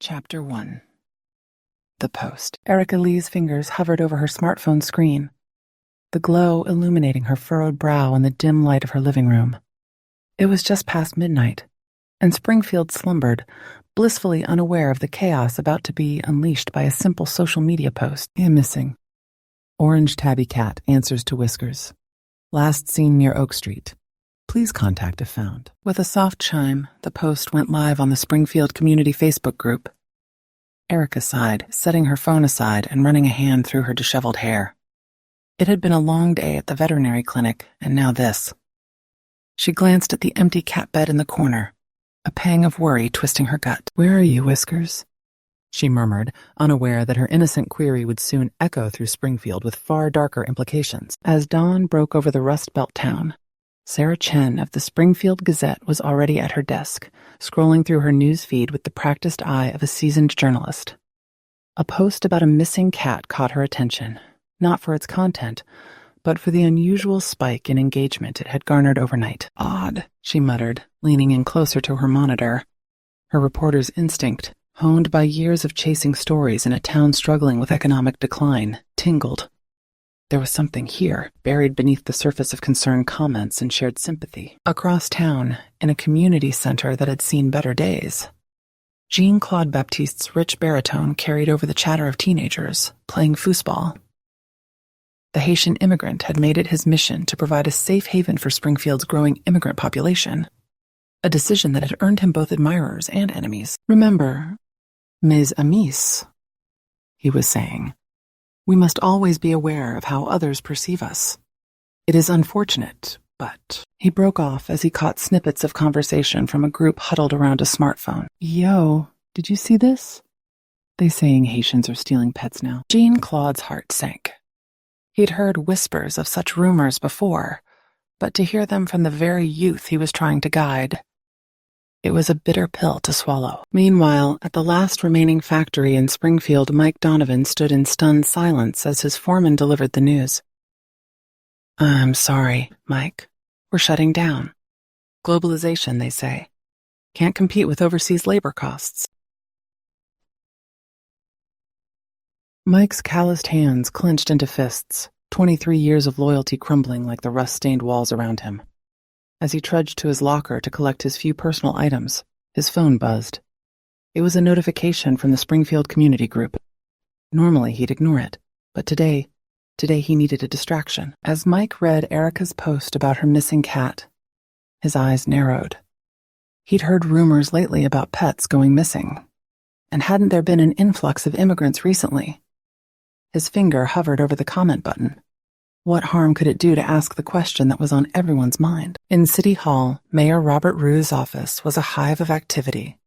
Chapter 1. The Post. Erica Lee's fingers hovered over her smartphone screen, the glow illuminating her furrowed brow in the dim light of her living room. It was just past midnight, and Springfield slumbered, blissfully unaware of the chaos about to be unleashed by a simple social media post. Missing. Orange tabby cat answers to whiskers. Last seen near Oak Street. Please contact if found. With a soft chime, the post went live on the Springfield Community Facebook group. Erica sighed, setting her phone aside and running a hand through her disheveled hair. It had been a long day at the veterinary clinic, and now this. She glanced at the empty cat bed in the corner, a pang of worry twisting her gut. "Where are you, Whiskers?" she murmured, unaware that her innocent query would soon echo through Springfield with far darker implications. As dawn broke over the Rust Belt town, Sarah Chen of the Springfield Gazette was already at her desk, scrolling through her news feed with the practiced eye of a seasoned journalist. A post about a missing cat caught her attention, not for its content, but for the unusual spike in engagement it had garnered overnight. "Odd," she muttered, leaning in closer to her monitor. Her reporter's instinct, honed by years of chasing stories in a town struggling with economic decline, tingled. There was something here, buried beneath the surface of concerned comments and shared sympathy. Across town, in a community center that had seen better days, Jean-Claude Baptiste's rich baritone carried over the chatter of teenagers, playing foosball. The Haitian immigrant had made it his mission to provide a safe haven for Springfield's growing immigrant population, a decision that had earned him both admirers and enemies. "Remember, mes amis," he was saying. "We must always be aware of how others perceive us. It is unfortunate, but..." He broke off as he caught snippets of conversation from a group huddled around a smartphone. "Yo, did you see this? They saying Haitians are stealing pets now." Jean-Claude's heart sank. He'd heard whispers of such rumors before, but to hear them from the very youth he was trying to guide, it was a bitter pill to swallow. Meanwhile, at the last remaining factory in Springfield, Mike Donovan stood in stunned silence as his foreman delivered the news. "I'm sorry, Mike. We're shutting down. Globalization, they say. Can't compete with overseas labor costs." Mike's calloused hands clenched into fists, 23 years of loyalty crumbling like the rust-stained walls around him. As he trudged to his locker to collect his few personal items, his phone buzzed. It was a notification from the Springfield Community Group. Normally he'd ignore it, but today he needed a distraction. As Mike read Erica's post about her missing cat, his eyes narrowed. He'd heard rumors lately about pets going missing, and hadn't there been an influx of immigrants recently? His finger hovered over the comment button. What harm could it do to ask the question that was on everyone's mind? In City Hall, Mayor Robert Rue's office was a hive of activity.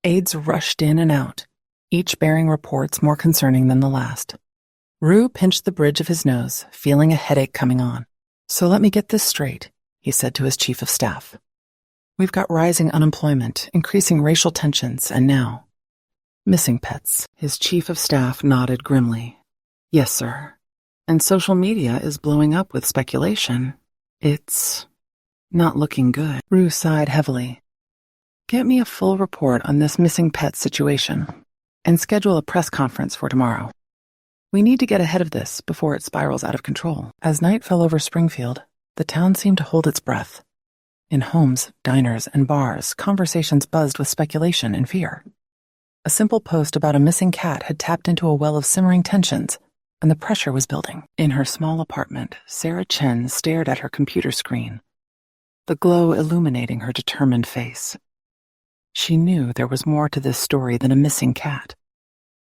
Aides rushed in and out, each bearing reports more concerning than the last. Rue pinched the bridge of his nose, feeling a headache coming on. "So let me get this straight," he said to his chief of staff. "We've got rising unemployment, increasing racial tensions, and now missing pets." His chief of staff nodded grimly. "Yes, sir. And social media is blowing up with speculation. It's not looking good." Rue sighed heavily. "Get me a full report on this missing pet situation, and schedule a press conference for tomorrow. We need to get ahead of this before it spirals out of control." As night fell over Springfield, the town seemed to hold its breath. In homes, diners, and bars, conversations buzzed with speculation and fear. A simple post about a missing cat had tapped into a well of simmering tensions, and the pressure was building. In her small apartment, Sarah Chen stared at her computer screen, the glow illuminating her determined face. She knew there was more to this story than a missing cat,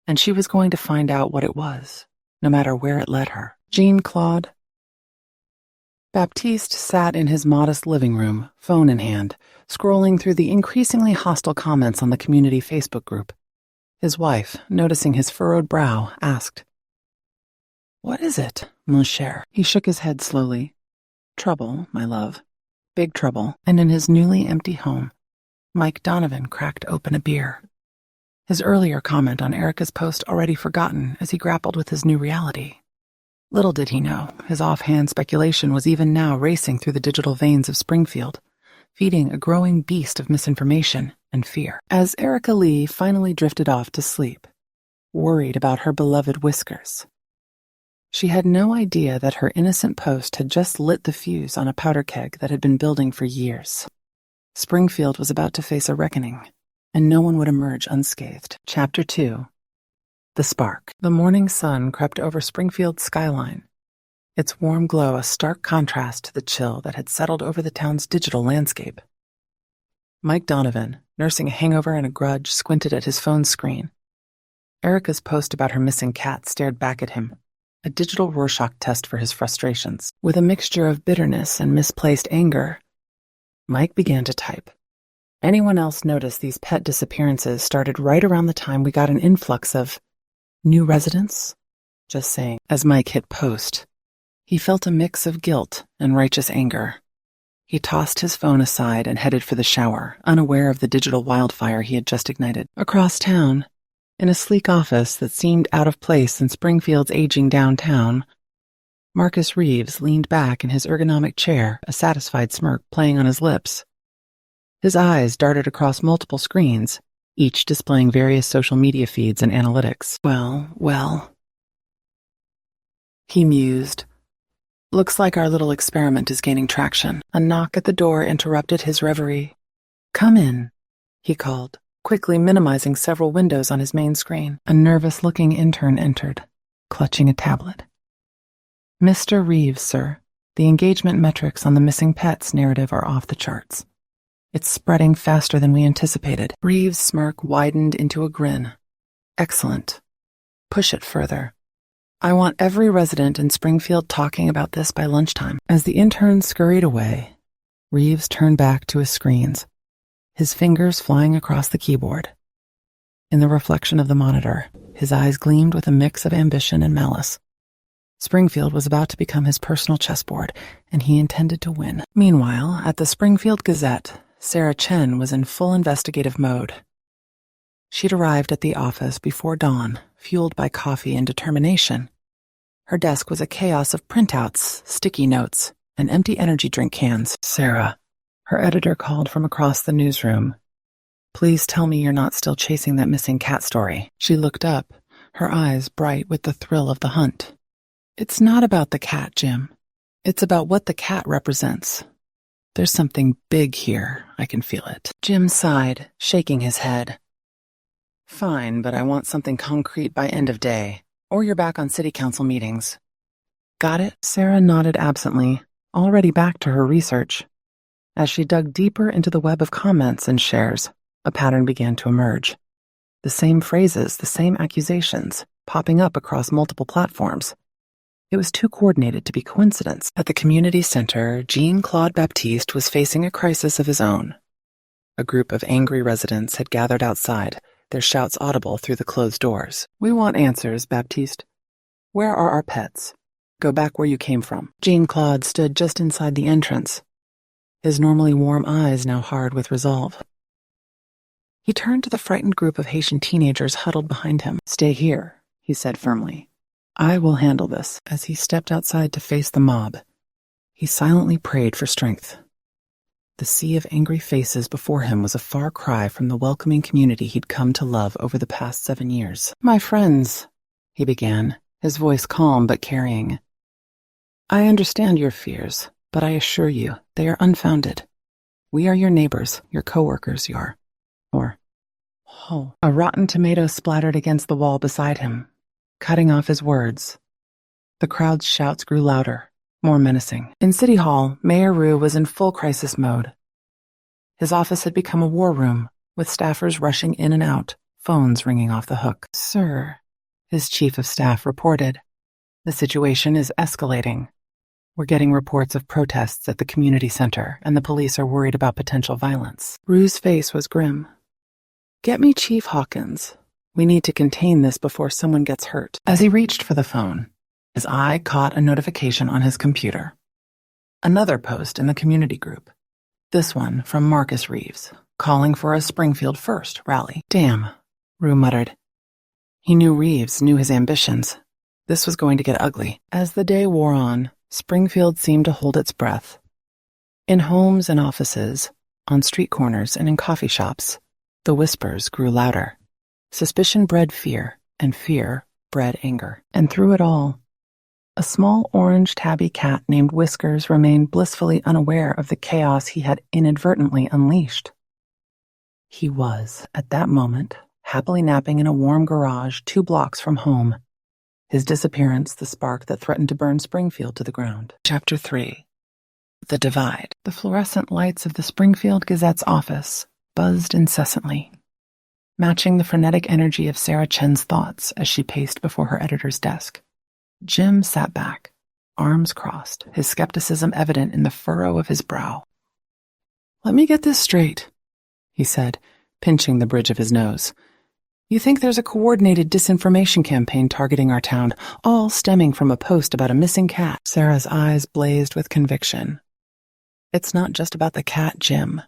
and she was going to find out what it was, no matter where it led her. Jean-Claude Baptiste sat in his modest living room, phone in hand, scrolling through the increasingly hostile comments on the community Facebook group. His wife, noticing his furrowed brow, asked, "What is it, mon cher?" He shook his head slowly. "Trouble, my love. Big trouble." And in his newly empty home, Mike Donovan cracked open a beer. His earlier comment on Erica's post already forgotten as he grappled with his new reality. Little did he know, his offhand speculation was even now racing through the digital veins of Springfield, feeding a growing beast of misinformation and fear. As Erica Lee finally drifted off to sleep, worried about her beloved whiskers, she had no idea that her innocent post had just lit the fuse on a powder keg that had been building for years. Springfield was about to face a reckoning, and no one would emerge unscathed. Chapter 2. The Spark. The morning sun crept over Springfield's skyline, its warm glow a stark contrast to the chill that had settled over the town's digital landscape. Mike Donovan, nursing a hangover and a grudge, squinted at his phone screen. Erica's post about her missing cat stared back at him, a digital Rorschach test for his frustrations. With a mixture of bitterness and misplaced anger, Mike began to type. Anyone else notice these pet disappearances started right around the time we got an influx of new residents? Just saying. As Mike hit post, he felt a mix of guilt and righteous anger. He tossed his phone aside and headed for the shower, unaware of the digital wildfire he had just ignited. Across town, in a sleek office that seemed out of place in Springfield's aging downtown, Marcus Reeves leaned back in his ergonomic chair, a satisfied smirk playing on his lips. His eyes darted across multiple screens, each displaying various social media feeds and analytics. Well, he mused. Looks like our little experiment is gaining traction. A knock at the door interrupted his reverie. Come in, he called, quickly minimizing several windows on his main screen. A nervous-looking intern entered, clutching a tablet. Mr. Reeves, sir, the engagement metrics on the missing pets narrative are off the charts. It's spreading faster than we anticipated. Reeves' smirk widened into a grin. Excellent. Push it further. I want every resident in Springfield talking about this by lunchtime. As the intern scurried away, Reeves turned back to his screens, his fingers flying across the keyboard. In the reflection of the monitor, his eyes gleamed with a mix of ambition and malice. Springfield was about to become his personal chessboard, and he intended to win. Meanwhile, at the Springfield Gazette, Sarah Chen was in full investigative mode. She'd arrived at the office before dawn, fueled by coffee and determination. Her desk was a chaos of printouts, sticky notes, and empty energy drink cans. Sarah, her editor called from across the newsroom. Please tell me you're not still chasing that missing cat story. She looked up, her eyes bright with the thrill of the hunt. It's not about the cat, Jim. It's about what the cat represents. There's something big here. I can feel it. Jim sighed, shaking his head. Fine, but I want something concrete by end of day, or you're back on city council meetings. Got it? Sarah nodded absently, already back to her research. As she dug deeper into the web of comments and shares, a pattern began to emerge. The same phrases, the same accusations, popping up across multiple platforms. It was too coordinated to be coincidence. At the community center, Jean-Claude Baptiste was facing a crisis of his own. A group of angry residents had gathered outside, their shouts audible through the closed doors. We want answers, Baptiste. Where are our pets? Go back where you came from. Jean-Claude stood just inside the entrance, his normally warm eyes now hard with resolve. He turned to the frightened group of Haitian teenagers huddled behind him. Stay here, he said firmly. I will handle this. As he stepped outside to face the mob, he silently prayed for strength. The sea of angry faces before him was a far cry from the welcoming community he'd come to love over the past 7 years. My friends, he began, his voice calm but carrying. I understand your fears, but I assure you, they are unfounded. We are your neighbors, your coworkers, A rotten tomato splattered against the wall beside him, cutting off his words. The crowd's shouts grew louder, more menacing. In City Hall, Mayor Rue was in full crisis mode. His office had become a war room, with staffers rushing in and out, phones ringing off the hook. Sir, his chief of staff reported, the situation is escalating. We're getting reports of protests at the community center, and the police are worried about potential violence. Rue's face was grim. Get me Chief Hawkins. We need to contain this before someone gets hurt. As he reached for the phone, his eye caught a notification on his computer. Another post in the community group. This one from Marcus Reeves, calling for a Springfield First rally. Damn, Rue muttered. He knew Reeves knew his ambitions. This was going to get ugly. As the day wore on, Springfield seemed to hold its breath. In homes and offices, On street corners and in coffee shops, the whispers grew louder. Suspicion bred fear, and fear bred anger. And through it all, a small orange tabby cat named Whiskers remained blissfully unaware of the chaos he had inadvertently unleashed. He was, at that moment, happily napping in a warm garage 2 blocks from home, his disappearance the spark that threatened to burn Springfield to the ground. Chapter 3. The Divide. The fluorescent lights of the Springfield Gazette's office buzzed incessantly, matching the frenetic energy of Sarah Chen's thoughts as she paced before her editor's desk. Jim sat back, arms crossed, his skepticism evident in the furrow of his brow. "Let me get this straight," he said, pinching the bridge of his nose. "You think there's a coordinated disinformation campaign targeting our town, all stemming from a post about a missing cat?" Sarah's eyes blazed with conviction. "It's not just about the cat, Jim.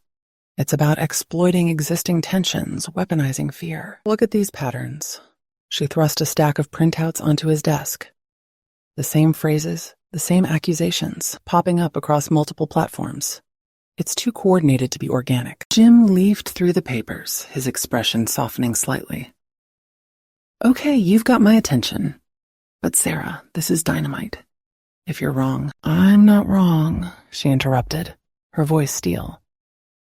It's about exploiting existing tensions, weaponizing fear. Look at these patterns." She thrust a stack of printouts onto his desk. The same phrases, the same accusations, popping up across multiple platforms. It's too coordinated to be organic. Jim leafed through the papers, his expression softening slightly. "Okay, you've got my attention. But Sarah, this is dynamite. If you're wrong—" "I'm not wrong," she interrupted, her voice steel.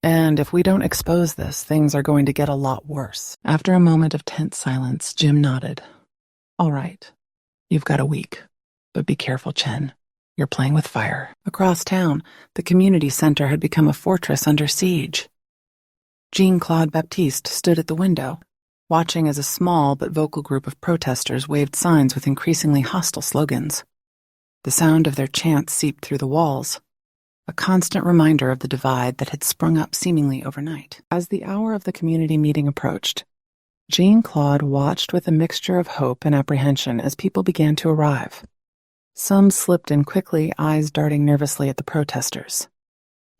"And if we don't expose this, things are going to get a lot worse." After a moment of tense silence, Jim nodded. "All right. You've got a week. But be careful, Chen. You're playing with fire." Across town, the community center had become a fortress under siege. Jean-Claude Baptiste stood at the window, watching as a small but vocal group of protesters waved signs with increasingly hostile slogans. The sound of their chants seeped through the walls, a constant reminder of the divide that had sprung up seemingly overnight. As the hour of the community meeting approached, Jean-Claude watched with a mixture of hope and apprehension as people began to arrive. Some slipped in quickly, eyes darting nervously at the protesters.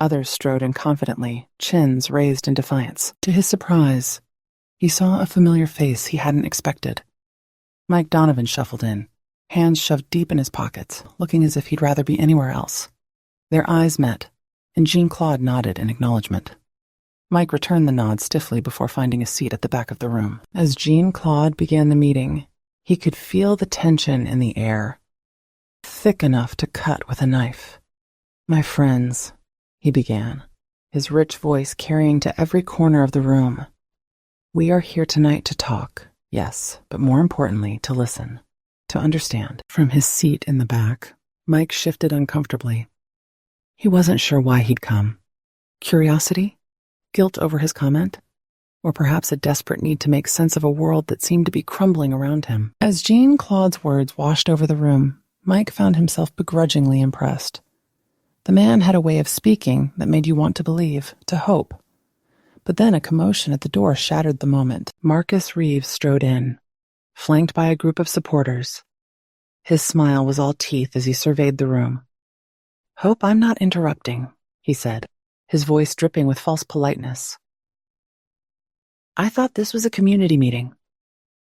Others strode in confidently, chins raised in defiance. To his surprise, he saw a familiar face he hadn't expected. Mike Donovan shuffled in, hands shoved deep in his pockets, looking as if he'd rather be anywhere else. Their eyes met, and Jean-Claude nodded in acknowledgement. Mike returned the nod stiffly before finding a seat at the back of the room. As Jean-Claude began the meeting, he could feel the tension in the air, thick enough to cut with a knife. "My friends," he began, his rich voice carrying to every corner of the room. "We are here tonight to talk, yes, but more importantly, to listen, to understand." From his seat in the back, Mike shifted uncomfortably. He wasn't sure why he'd come. Curiosity? Guilt over his comment? Or perhaps a desperate need to make sense of a world that seemed to be crumbling around him? As Jean-Claude's words washed over the room, Mike found himself begrudgingly impressed. The man had a way of speaking that made you want to believe, to hope. But then a commotion at the door shattered the moment. Marcus Reeves strode in, flanked by a group of supporters. His smile was all teeth as he surveyed the room. "Hope I'm not interrupting," he said, his voice dripping with false politeness. "I thought this was a community meeting."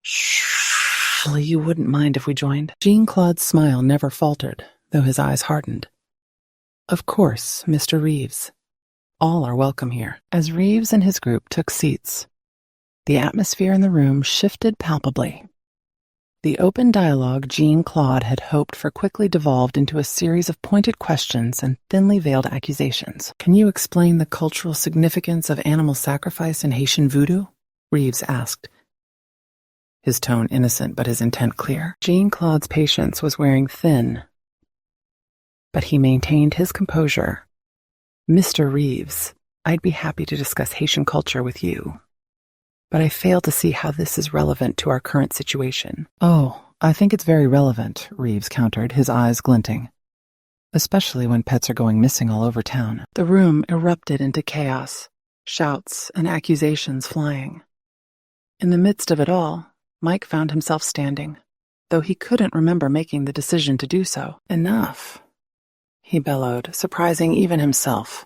"Surely you wouldn't mind if we joined?" Jean-Claude's smile never faltered, though his eyes hardened. "Of course, Mr. Reeves. All are welcome here." As Reeves and his group took seats, the atmosphere in the room shifted palpably. The open dialogue Jean-Claude had hoped for quickly devolved into a series of pointed questions and thinly veiled accusations. "Can you explain the cultural significance of animal sacrifice in Haitian voodoo?" Reeves asked, his tone innocent but his intent clear. Jean-Claude's patience was wearing thin, but he maintained his composure. "Mr. Reeves, I'd be happy to discuss Haitian culture with you, but I fail to see how this is relevant to our current situation." "Oh, I think it's very relevant," Reeves countered, his eyes glinting. "Especially when pets are going missing all over town." The room erupted into chaos, shouts and accusations flying. In the midst of it all, Mike found himself standing, though he couldn't remember making the decision to do so. "Enough," he bellowed, surprising even himself.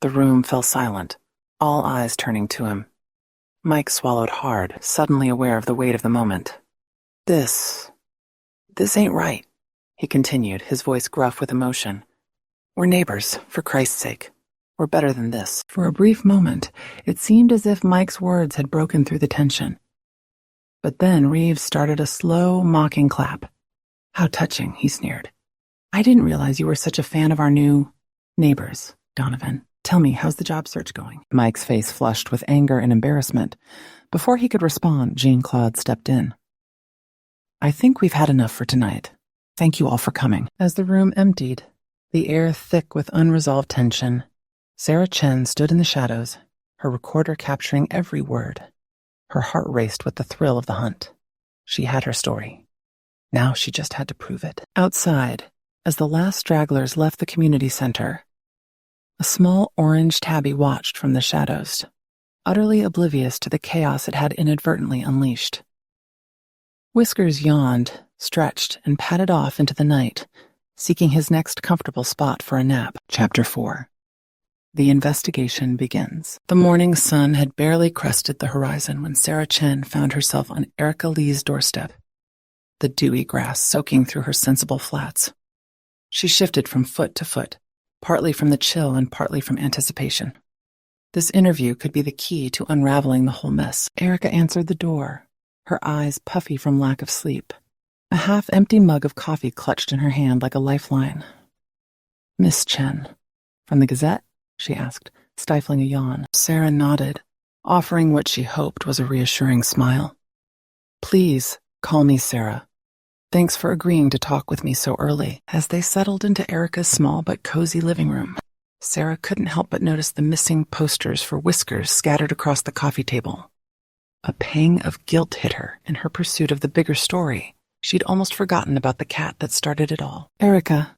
The room fell silent, all eyes turning to him. Mike swallowed hard, suddenly aware of the weight of the moment. This ain't right," he continued, his voice gruff with emotion. "We're neighbors, for Christ's sake. We're better than this. For a brief moment, it seemed as if Mike's words had broken through the tension. But then Reeves started a slow, mocking clap. How touching, he sneered. I didn't realize you were such a fan of our new neighbors, Donovan. Tell me, how's the job search going? Mike's face flushed with anger and embarrassment. Before he could respond, Jean-Claude stepped in. I think we've had enough for tonight. Thank you all for coming. As the room emptied, the air thick with unresolved tension, Sarah Chen stood in the shadows, her recorder capturing every word. Her heart raced with the thrill of the hunt. She had her story. Now she just had to prove it. Outside, as the last stragglers left the community center, a small orange tabby watched from the shadows, utterly oblivious to the chaos it had inadvertently unleashed. Whiskers yawned, stretched, and padded off into the night, seeking his next comfortable spot for a nap. Chapter 4. The investigation begins. The morning sun had barely crested the horizon when Sarah Chen found herself on Erica Lee's doorstep, the dewy grass soaking through her sensible flats. She shifted from foot to foot, partly from the chill and partly from anticipation. This interview could be the key to unraveling the whole mess. Erica answered the door, her eyes puffy from lack of sleep, a half-empty mug of coffee clutched in her hand like a lifeline. Miss Chen, from the Gazette? She asked, stifling a yawn. Sarah nodded, offering what she hoped was a reassuring smile. Please, call me Sarah. Thanks for agreeing to talk with me so early. As they settled into Erica's small but cozy living room, Sarah couldn't help but notice the missing posters for Whiskers scattered across the coffee table. A pang of guilt hit her in her pursuit of the bigger story. She'd almost forgotten about the cat that started it all. Erica,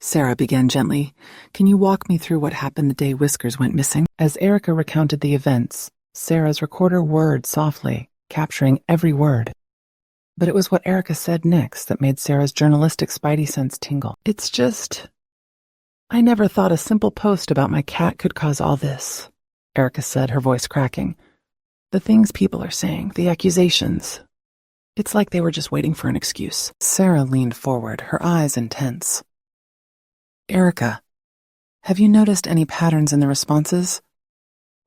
Sarah began gently, can you walk me through what happened the day Whiskers went missing? As Erica recounted the events, Sarah's recorder whirred softly, capturing every word. But it was what Erica said next that made Sarah's journalistic spidey sense tingle. It's just, I never thought a simple post about my cat could cause all this, Erica said, her voice cracking. The things people are saying, the accusations. It's like they were just waiting for an excuse. Sarah leaned forward, her eyes intense. Erica, have you noticed any patterns in the responses?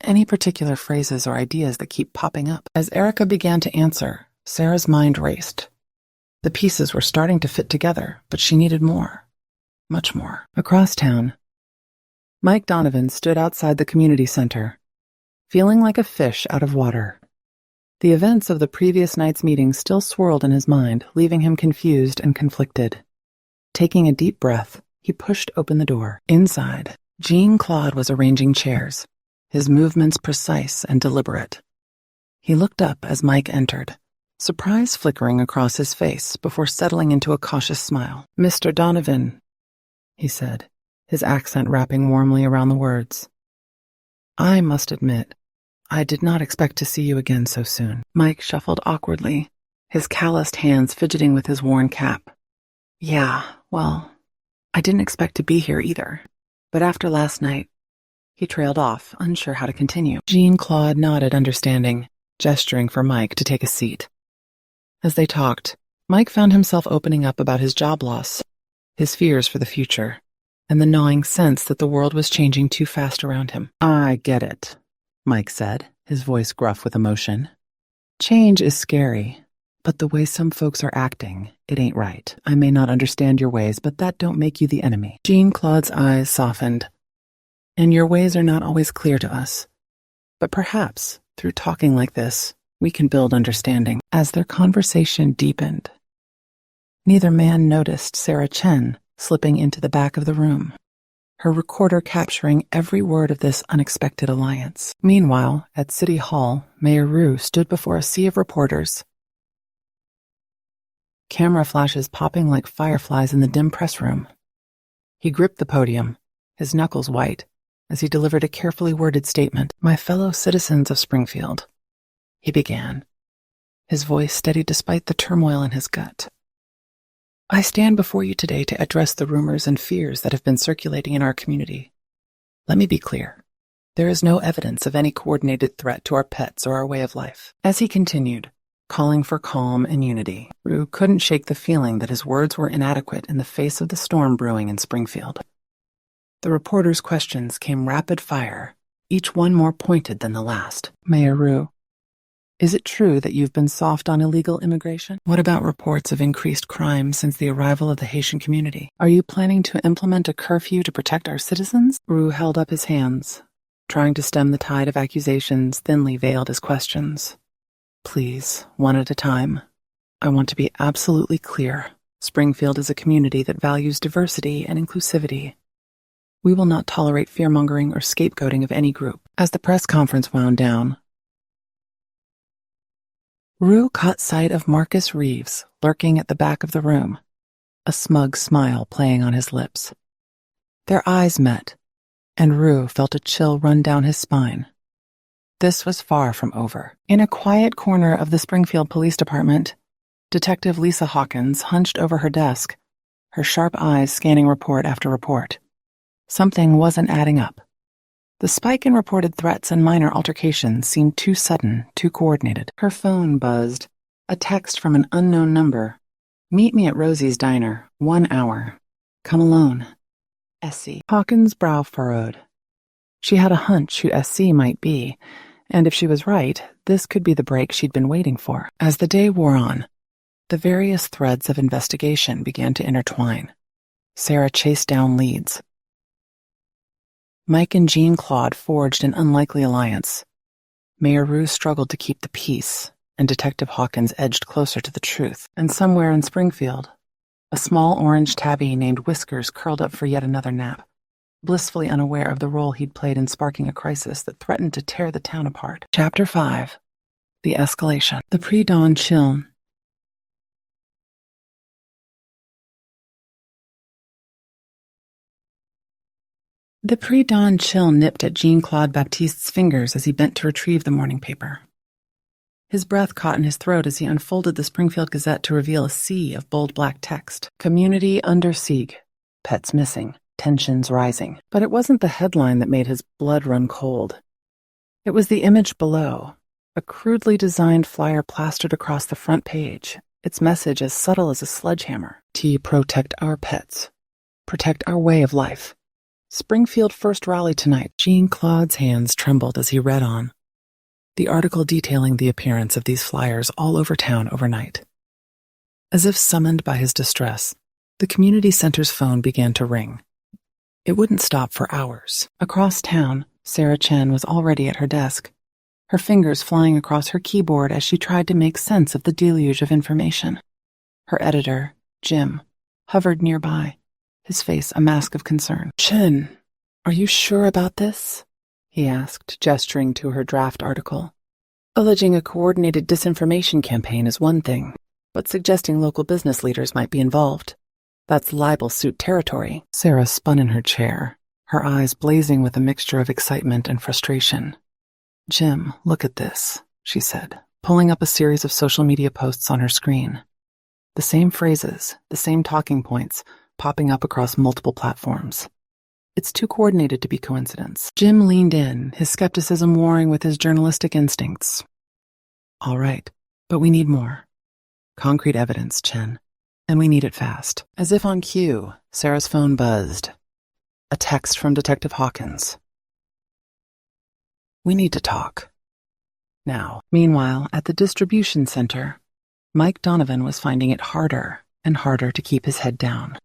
Any particular phrases or ideas that keep popping up? As Erica began to answer, Sarah's mind raced. The pieces were starting to fit together, but she needed more. Much more. Across town, Mike Donovan stood outside the community center, feeling like a fish out of water. The events of the previous night's meeting still swirled in his mind, leaving him confused and conflicted. Taking a deep breath, he pushed open the door. Inside, Jean-Claude was arranging chairs, his movements precise and deliberate. He looked up as Mike entered, surprise flickering across his face before settling into a cautious smile. Mr. Donovan, he said, his accent wrapping warmly around the words. I must admit, I did not expect to see you again so soon. Mike shuffled awkwardly, his calloused hands fidgeting with his worn cap. Yeah, well, I didn't expect to be here either. But after last night, he trailed off, unsure how to continue. Jean-Claude nodded, understanding, gesturing for Mike to take a seat. As they talked, Mike found himself opening up about his job loss, his fears for the future, and the gnawing sense that the world was changing too fast around him. I get it, Mike said, his voice gruff with emotion. Change is scary, but the way some folks are acting, it ain't right. I may not understand your ways, but that don't make you the enemy. Jean-Claude's eyes softened. And your ways are not always clear to us. But perhaps, through talking like this, we can build understanding. As their conversation deepened, neither man noticed Sarah Chen slipping into the back of the room, her recorder capturing every word of this unexpected alliance. Meanwhile, at City Hall, Mayor Rue stood before a sea of reporters, camera flashes popping like fireflies in the dim press room. He gripped the podium, his knuckles white, as he delivered a carefully worded statement. My fellow citizens of Springfield, he began, his voice steady despite the turmoil in his gut. I stand before you today to address the rumors and fears that have been circulating in our community. Let me be clear. There is no evidence of any coordinated threat to our pets or our way of life. As he continued, calling for calm and unity, Rue couldn't shake the feeling that his words were inadequate in the face of the storm brewing in Springfield. The reporter's questions came rapid fire, each one more pointed than the last. Mayor Rue, is it true that you've been soft on illegal immigration? What about reports of increased crime since the arrival of the Haitian community? Are you planning to implement a curfew to protect our citizens? Rue held up his hands, trying to stem the tide of accusations thinly veiled as questions. Please, one at a time. I want to be absolutely clear. Springfield is a community that values diversity and inclusivity. We will not tolerate fear-mongering or scapegoating of any group. As the press conference wound down, Rue caught sight of Marcus Reeves lurking at the back of the room, a smug smile playing on his lips. Their eyes met, and Rue felt a chill run down his spine. This was far from over. In a quiet corner of the Springfield Police Department, Detective Lisa Hawkins hunched over her desk, her sharp eyes scanning report after report. Something wasn't adding up. The spike in reported threats and minor altercations seemed too sudden, too coordinated. Her phone buzzed. A text from an unknown number. Meet me at Rosie's Diner, 1 hour. Come alone. Essie. Hawkins' brow furrowed. She had a hunch who Essie might be, and if she was right, this could be the break she'd been waiting for. As the day wore on, the various threads of investigation began to intertwine. Sarah chased down leads. Mike and Jean-Claude forged an unlikely alliance. Mayor Rue struggled to keep the peace, and Detective Hawkins edged closer to the truth. And somewhere in Springfield, a small orange tabby named Whiskers curled up for yet another nap, blissfully unaware of the role he'd played in sparking a crisis that threatened to tear the town apart. Chapter 5. The Escalation. The pre-dawn chill. The pre-dawn chill nipped at Jean-Claude Baptiste's fingers as he bent to retrieve the morning paper. His breath caught in his throat as he unfolded the Springfield Gazette to reveal a sea of bold black text. Community under siege. Pets missing. Tensions rising. But it wasn't the headline that made his blood run cold. It was the image below, a crudely designed flyer plastered across the front page, its message as subtle as a sledgehammer. To protect our pets. Protect our way of life. Springfield first rally tonight. Jean-Claude's hands trembled as he read on. The article detailing the appearance of these flyers all over town overnight. As if summoned by his distress, the community center's phone began to ring. It wouldn't stop for hours. Across town, Sarah Chen was already at her desk, her fingers flying across her keyboard as she tried to make sense of the deluge of information. Her editor, Jim, hovered nearby, his face a mask of concern. Chen, are you sure about this? He asked, gesturing to her draft article. Alleging a coordinated disinformation campaign is one thing, but suggesting local business leaders might be involved. That's libel suit territory. Sarah spun in her chair, her eyes blazing with a mixture of excitement and frustration. Jim, look at this, she said, pulling up a series of social media posts on her screen. The same phrases, the same talking points, popping up across multiple platforms. It's too coordinated to be coincidence. Jim leaned in, his skepticism warring with his journalistic instincts. All right, but we need more. Concrete evidence, Chen. And we need it fast. As if on cue, Sarah's phone buzzed. A text from Detective Hawkins. We need to talk. Now. Meanwhile, at the distribution center, Mike Donovan was finding it harder and harder to keep his head down.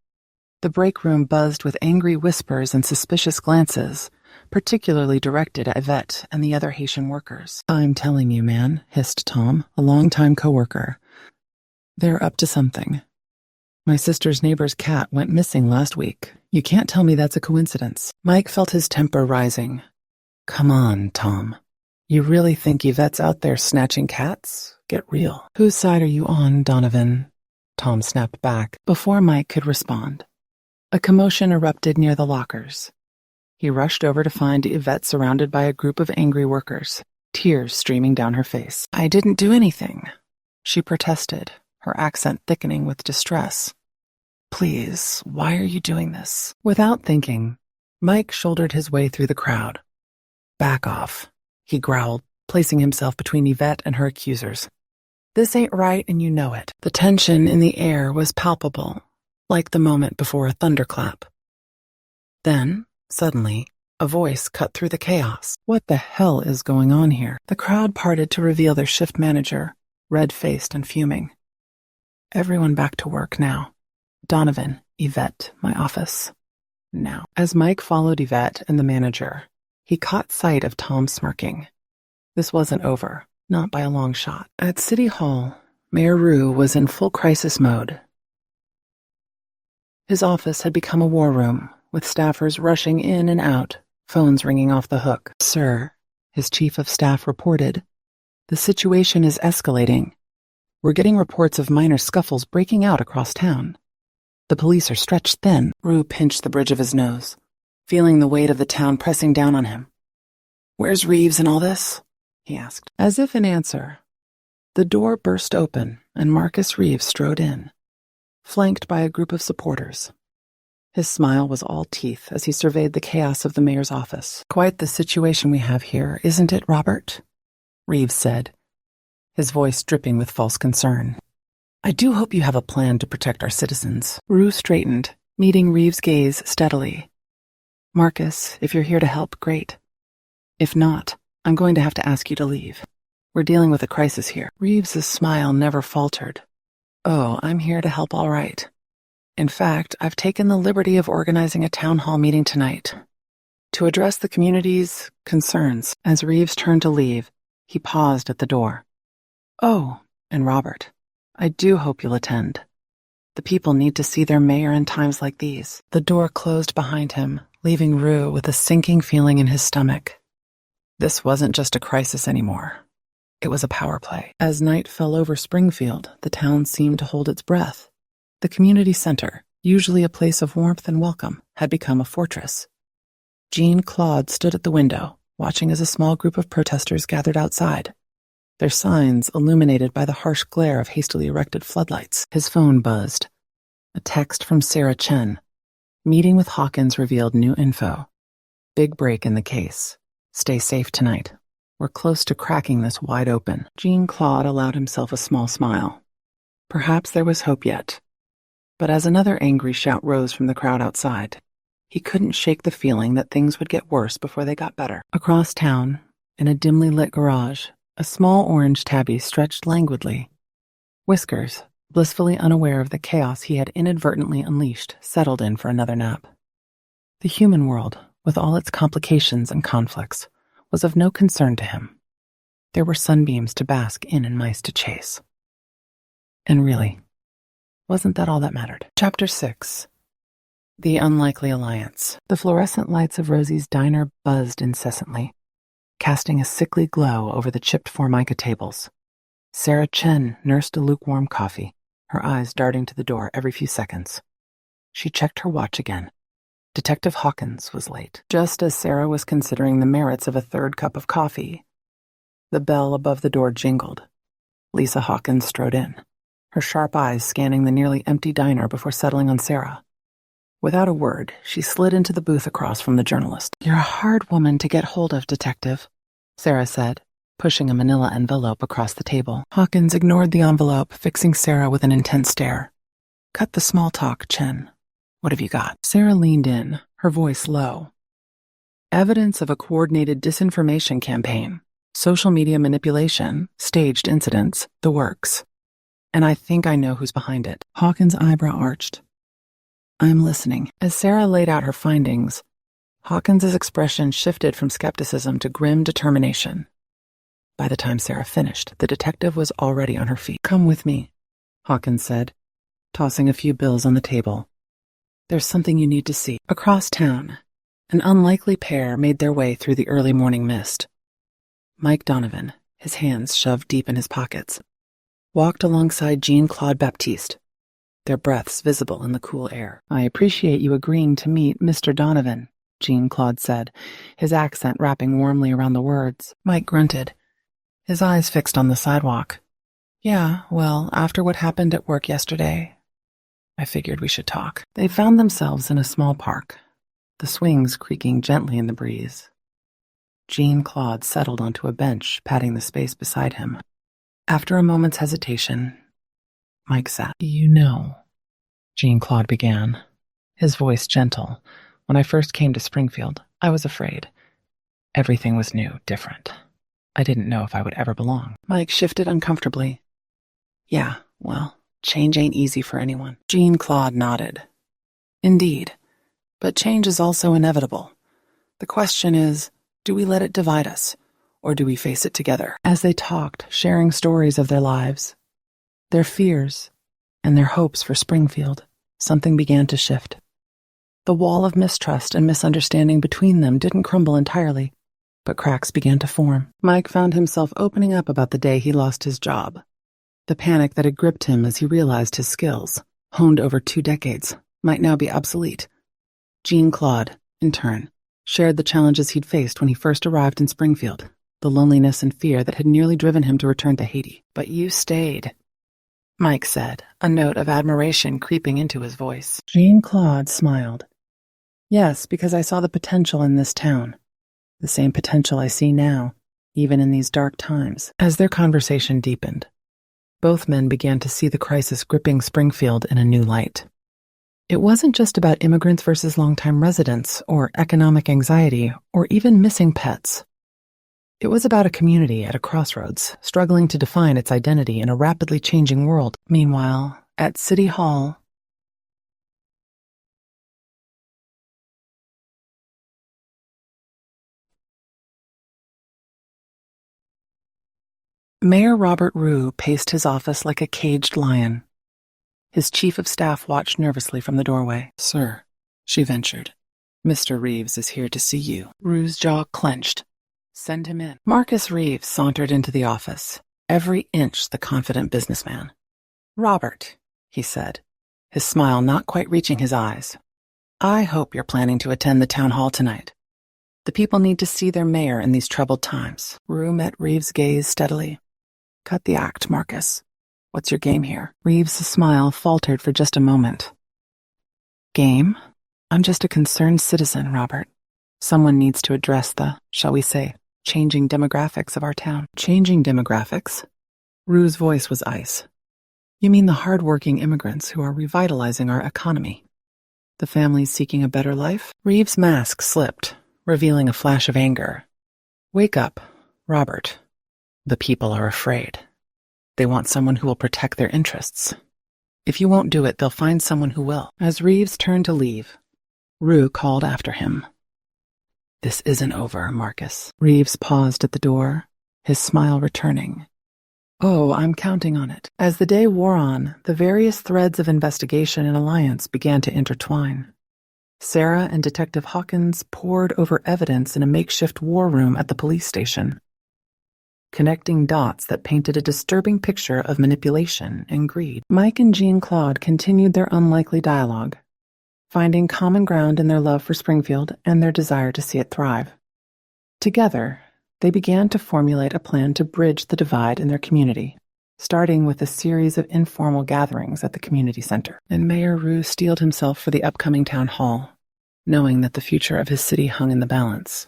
The break room buzzed with angry whispers and suspicious glances, particularly directed at Yvette and the other Haitian workers. I'm telling you, man, hissed Tom, a longtime coworker. They're up to something. My sister's neighbor's cat went missing last week. You can't tell me that's a coincidence. Mike felt his temper rising. Come on, Tom. You really think Yvette's out there snatching cats? Get real. Whose side are you on, Donovan? Tom snapped back before Mike could respond. A commotion erupted near the lockers. He rushed over to find Yvette surrounded by a group of angry workers, tears streaming down her face. I didn't do anything, she protested, her accent thickening with distress. Please, why are you doing this? Without thinking, Mike shouldered his way through the crowd. Back off, he growled, placing himself between Yvette and her accusers. This ain't right and you know it. The tension in the air was palpable, like the moment before a thunderclap. Then, Suddenly, a voice cut through the chaos. What the hell is going on here? The crowd parted to reveal their shift manager, red-faced and fuming. Everyone back to work now. Donovan, Yvette, my office. Now. As Mike followed Yvette and the manager, he caught sight of Tom smirking. This wasn't over, not by a long shot. At City Hall, Mayor Rue was in full crisis mode. His office had become a war room, with staffers rushing in and out, phones ringing off the hook. "Sir," his chief of staff reported, "the situation is escalating. We're getting reports of minor scuffles breaking out across town. The police are stretched thin." Rue pinched the bridge of his nose, feeling the weight of the town pressing down on him. "Where's Reeves in all this?" he asked. As if in answer, the door burst open and Marcus Reeves strode in, flanked by a group of supporters. His smile was all teeth as he surveyed the chaos of the mayor's office. "Quite the situation we have here, isn't it, Robert?" Reeves said, his voice dripping with false concern. "I do hope you have a plan to protect our citizens." Rue straightened, meeting Reeves' gaze steadily. "Marcus, if you're here to help, great. If not, I'm going to have to ask you to leave. We're dealing with a crisis here." Reeves' smile never faltered. "Oh, I'm here to help all right. In fact, I've taken the liberty of organizing a town hall meeting tonight to address the community's concerns." As Reeves turned to leave, he paused at the door. "Oh, and Robert, I do hope you'll attend. The people need to see their mayor in times like these." The door closed behind him, leaving Rue with a sinking feeling in his stomach. This wasn't just a crisis anymore. It was a power play. As night fell over Springfield, the town seemed to hold its breath. The community center, usually a place of warmth and welcome, had become a fortress. Jean-Claude stood at the window, watching as a small group of protesters gathered outside, their signs illuminated by the harsh glare of hastily erected floodlights. His phone buzzed. A text from Sarah Chen. Meeting with Hawkins revealed new info. "Big break in the case. Stay safe tonight. We're close to cracking this wide open." Jean-Claude allowed himself a small smile. Perhaps there was hope yet. But as another angry shout rose from the crowd outside, he couldn't shake the feeling that things would get worse before they got better. Across town, in a dimly lit garage, a small orange tabby stretched languidly. Whiskers, blissfully unaware of the chaos he had inadvertently unleashed, settled in for another nap. The human world, with all its complications and conflicts, was of no concern to him. There were sunbeams to bask in and mice to chase. And really, wasn't that all that mattered? Chapter 6. The Unlikely Alliance. The fluorescent lights of Rosie's diner buzzed incessantly, casting a sickly glow over the chipped formica tables. Sarah Chen nursed a lukewarm coffee, her eyes darting to the door every few seconds. She checked her watch again. Detective Hawkins was late. Just as Sarah was considering the merits of a third cup of coffee, the bell above the door jingled. Lisa Hawkins strode in, her sharp eyes scanning the nearly empty diner before settling on Sarah. Without a word, she slid into the booth across from the journalist. "You're a hard woman to get hold of, Detective," Sarah said, pushing a manila envelope across the table. Hawkins ignored the envelope, fixing Sarah with an intense stare. "Cut the small talk, Chen. What have you got?" Sarah leaned in, her voice low. "Evidence of a coordinated disinformation campaign, social media manipulation, staged incidents, the works. And I think I know who's behind it." Hawkins' eyebrow arched. "I'm listening." As Sarah laid out her findings, Hawkins' expression shifted from skepticism to grim determination. By the time Sarah finished, the detective was already on her feet. "Come with me," Hawkins said, tossing a few bills on the table. "There's something you need to see." Across town, an unlikely pair made their way through the early morning mist. Mike Donovan, his hands shoved deep in his pockets, walked alongside Jean-Claude Baptiste, their breaths visible in the cool air. "I appreciate you agreeing to meet Mr. Donovan," Jean-Claude said, his accent wrapping warmly around the words. Mike grunted, his eyes fixed on the sidewalk. "Yeah, well, after what happened at work yesterday, I figured we should talk." They found themselves in a small park, the swings creaking gently in the breeze. Jean-Claude settled onto a bench, patting the space beside him. After a moment's hesitation, Mike sat. "You know," Jean-Claude began, his voice gentle, When I first came to Springfield, I was afraid. Everything was new, different. I didn't know if I would ever belong. Mike shifted uncomfortably. Yeah, well, change ain't easy for anyone. Jean-Claude nodded. Indeed, but change is also inevitable. The question is, do we let it divide us, or do we face it together? As they talked, sharing stories of their lives, their fears, and their hopes for Springfield, something began to shift. The wall of mistrust and misunderstanding between them didn't crumble entirely, but cracks began to form. Mike found himself opening up about the day he lost his job, the panic that had gripped him as he realized his skills, honed over 2 decades, might now be obsolete. Jean-Claude, in turn, shared the challenges he'd faced when he first arrived in Springfield, the loneliness and fear that had nearly driven him to return to Haiti. But you stayed, Mike said, a note of admiration creeping into his voice. Jean-Claude smiled. Yes, because I saw the potential in this town. The same potential I see now, even in these dark times. As their conversation deepened, both men began to see the crisis gripping Springfield in a new light. It wasn't just about immigrants versus longtime residents, or economic anxiety, or even missing pets. It was about a community at a crossroads, struggling to define its identity in a rapidly changing world. Meanwhile, at City Hall, Mayor Robert Rue paced his office like a caged lion. His chief of staff watched nervously from the doorway. Sir, she ventured, Mr. Reeves is here to see you. Rue's jaw clenched. Send him in. Marcus Reeves sauntered into the office, every inch the confident businessman. Robert, he said, his smile not quite reaching his eyes. I hope you're planning to attend the town hall tonight. The people need to see their mayor in these troubled times. Rue met Reeves' gaze steadily. Cut the act, Marcus. What's your game here? Reeves' smile faltered for just a moment. Game? I'm just a concerned citizen, Robert. Someone needs to address the, shall we say, changing demographics of our town. Changing demographics? Rue's voice was ice. You mean the hard-working immigrants who are revitalizing our economy? The families seeking a better life? Reeves' mask slipped, revealing a flash of anger. Wake up, Robert. The people are afraid. They want someone who will protect their interests. If you won't do it, they'll find someone who will. As Reeves turned to leave, Rue called after him. This isn't over, Marcus. Reeves paused at the door, his smile returning. Oh, I'm counting on it. As the day wore on, the various threads of investigation and alliance began to intertwine. Sarah and Detective Hawkins pored over evidence in a makeshift war room at the police station, connecting dots that painted a disturbing picture of manipulation and greed. Mike and Jean-Claude continued their unlikely dialogue, finding common ground in their love for Springfield and their desire to see it thrive. Together, they began to formulate a plan to bridge the divide in their community, starting with a series of informal gatherings at the community center. And Mayor Rue steeled himself for the upcoming town hall, knowing that the future of his city hung in the balance.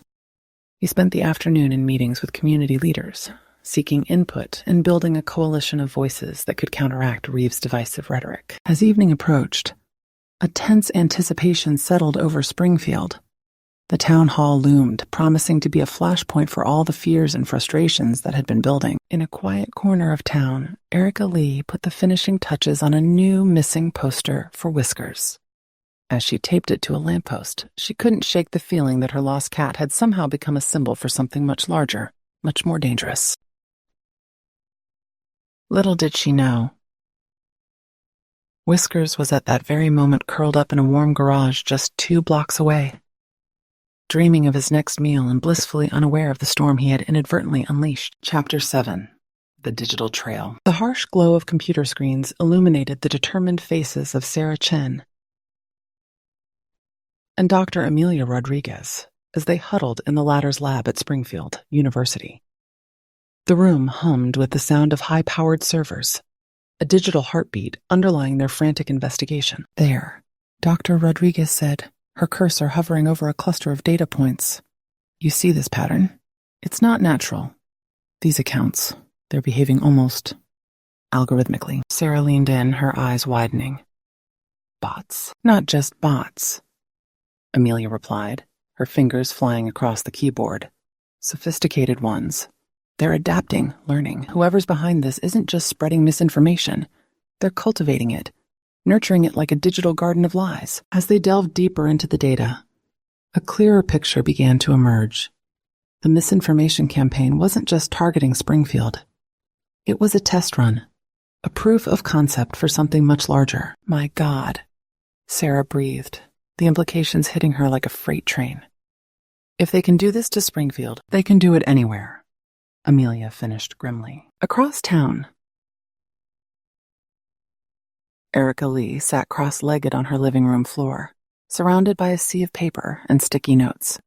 He spent the afternoon in meetings with community leaders, seeking input and building a coalition of voices that could counteract Reeves' divisive rhetoric. As evening approached, a tense anticipation settled over Springfield. The town hall loomed, promising to be a flashpoint for all the fears and frustrations that had been building. In a quiet corner of town, Erica Lee put the finishing touches on a new missing poster for Whiskers. As she taped it to a lamppost, she couldn't shake the feeling that her lost cat had somehow become a symbol for something much larger, much more dangerous. Little did she know, Whiskers was at that very moment curled up in a warm garage just 2 blocks away, dreaming of his next meal and blissfully unaware of the storm he had inadvertently unleashed. Chapter 7. The Digital Trail. The harsh glow of computer screens illuminated the determined faces of Sarah Chen and Dr. Amelia Rodriguez as they huddled in the latter's lab at Springfield University. The room hummed with the sound of high-powered servers, a digital heartbeat underlying their frantic investigation. There, Dr. Rodriguez said, her cursor hovering over a cluster of data points. You see this pattern? It's not natural. These accounts, they're behaving almost algorithmically. Sarah leaned in, her eyes widening. Bots. Not just bots. Amelia replied, her fingers flying across the keyboard. Sophisticated ones. They're adapting, learning. Whoever's behind this isn't just spreading misinformation. They're cultivating it, nurturing it like a digital garden of lies. As they delved deeper into the data, a clearer picture began to emerge. The misinformation campaign wasn't just targeting Springfield. It was a test run, a proof of concept for something much larger. My God, Sarah breathed, the implications hitting her like a freight train. If they can do this to Springfield, they can do it anywhere, Amelia finished grimly. Across town, Erica Lee sat cross-legged on her living room floor, surrounded by a sea of paper and sticky notes.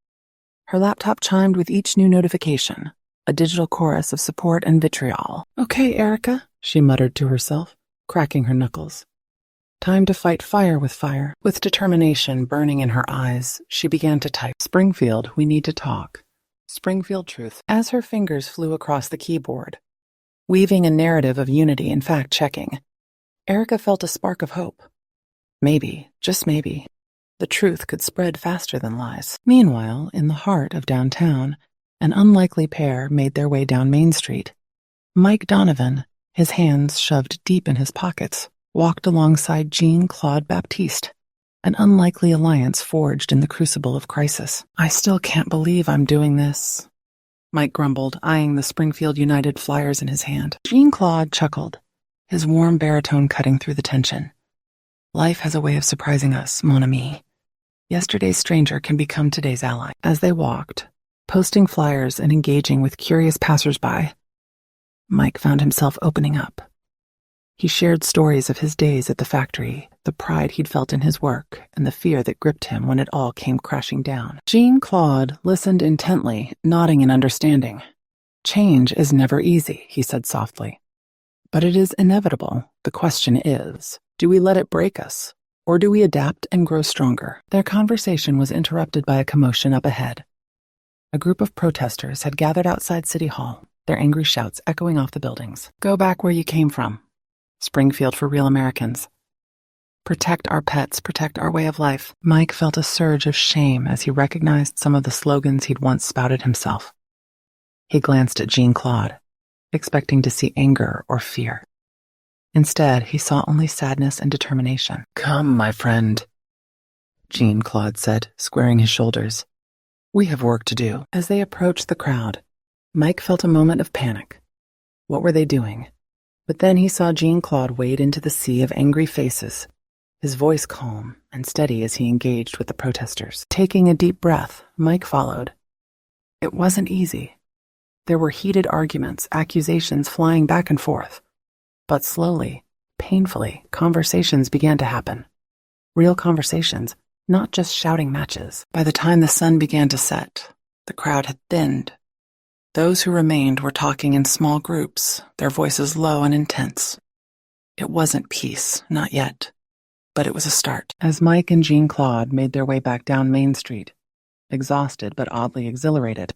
Her laptop chimed with each new notification, a digital chorus of support and vitriol. Okay, Erica, she muttered to herself, cracking her knuckles. Time to fight fire. With determination burning in her eyes, she began to type, Springfield, we need to talk. Springfield truth. As her fingers flew across the keyboard, weaving a narrative of unity and fact-checking, Erica felt a spark of hope. Maybe, just maybe, the truth could spread faster than lies. Meanwhile, in the heart of downtown, an unlikely pair made their way down Main Street. Mike Donovan, his hands shoved deep in his pockets, walked alongside Jean-Claude Baptiste, an unlikely alliance forged in the crucible of crisis. I still can't believe I'm doing this, Mike grumbled, eyeing the Springfield United flyers in his hand. Jean-Claude chuckled, his warm baritone cutting through the tension. Life has a way of surprising us, mon ami. Yesterday's stranger can become today's ally. As they walked, posting flyers and engaging with curious passersby, Mike found himself opening up. He shared stories of his days at the factory, the pride he'd felt in his work, and the fear that gripped him when it all came crashing down. Jean-Claude listened intently, nodding in understanding. Change is never easy, he said softly. But it is inevitable. The question is, do we let it break us, or do we adapt and grow stronger? Their conversation was interrupted by a commotion up ahead. A group of protesters had gathered outside City Hall, their angry shouts echoing off the buildings. Go back where you came from. Springfield for real Americans. Protect our pets, protect our way of life. Mike felt a surge of shame as he recognized some of the slogans he'd once spouted himself. He glanced at Jean-Claude, expecting to see anger or fear. Instead, he saw only sadness and determination. Come, my friend, Jean-Claude said, squaring his shoulders. We have work to do. As they approached the crowd, Mike felt a moment of panic. What were they doing? But then he saw Jean-Claude wade into the sea of angry faces, his voice calm and steady as he engaged with the protesters. Taking a deep breath, Mike followed. It wasn't easy. There were heated arguments, accusations flying back and forth. But slowly, painfully, conversations began to happen. Real conversations, not just shouting matches. By the time the sun began to set, the crowd had thinned. Those who remained were talking in small groups, their voices low and intense. It wasn't peace, not yet, but it was a start. As Mike and Jean-Claude made their way back down Main Street, exhausted but oddly exhilarated,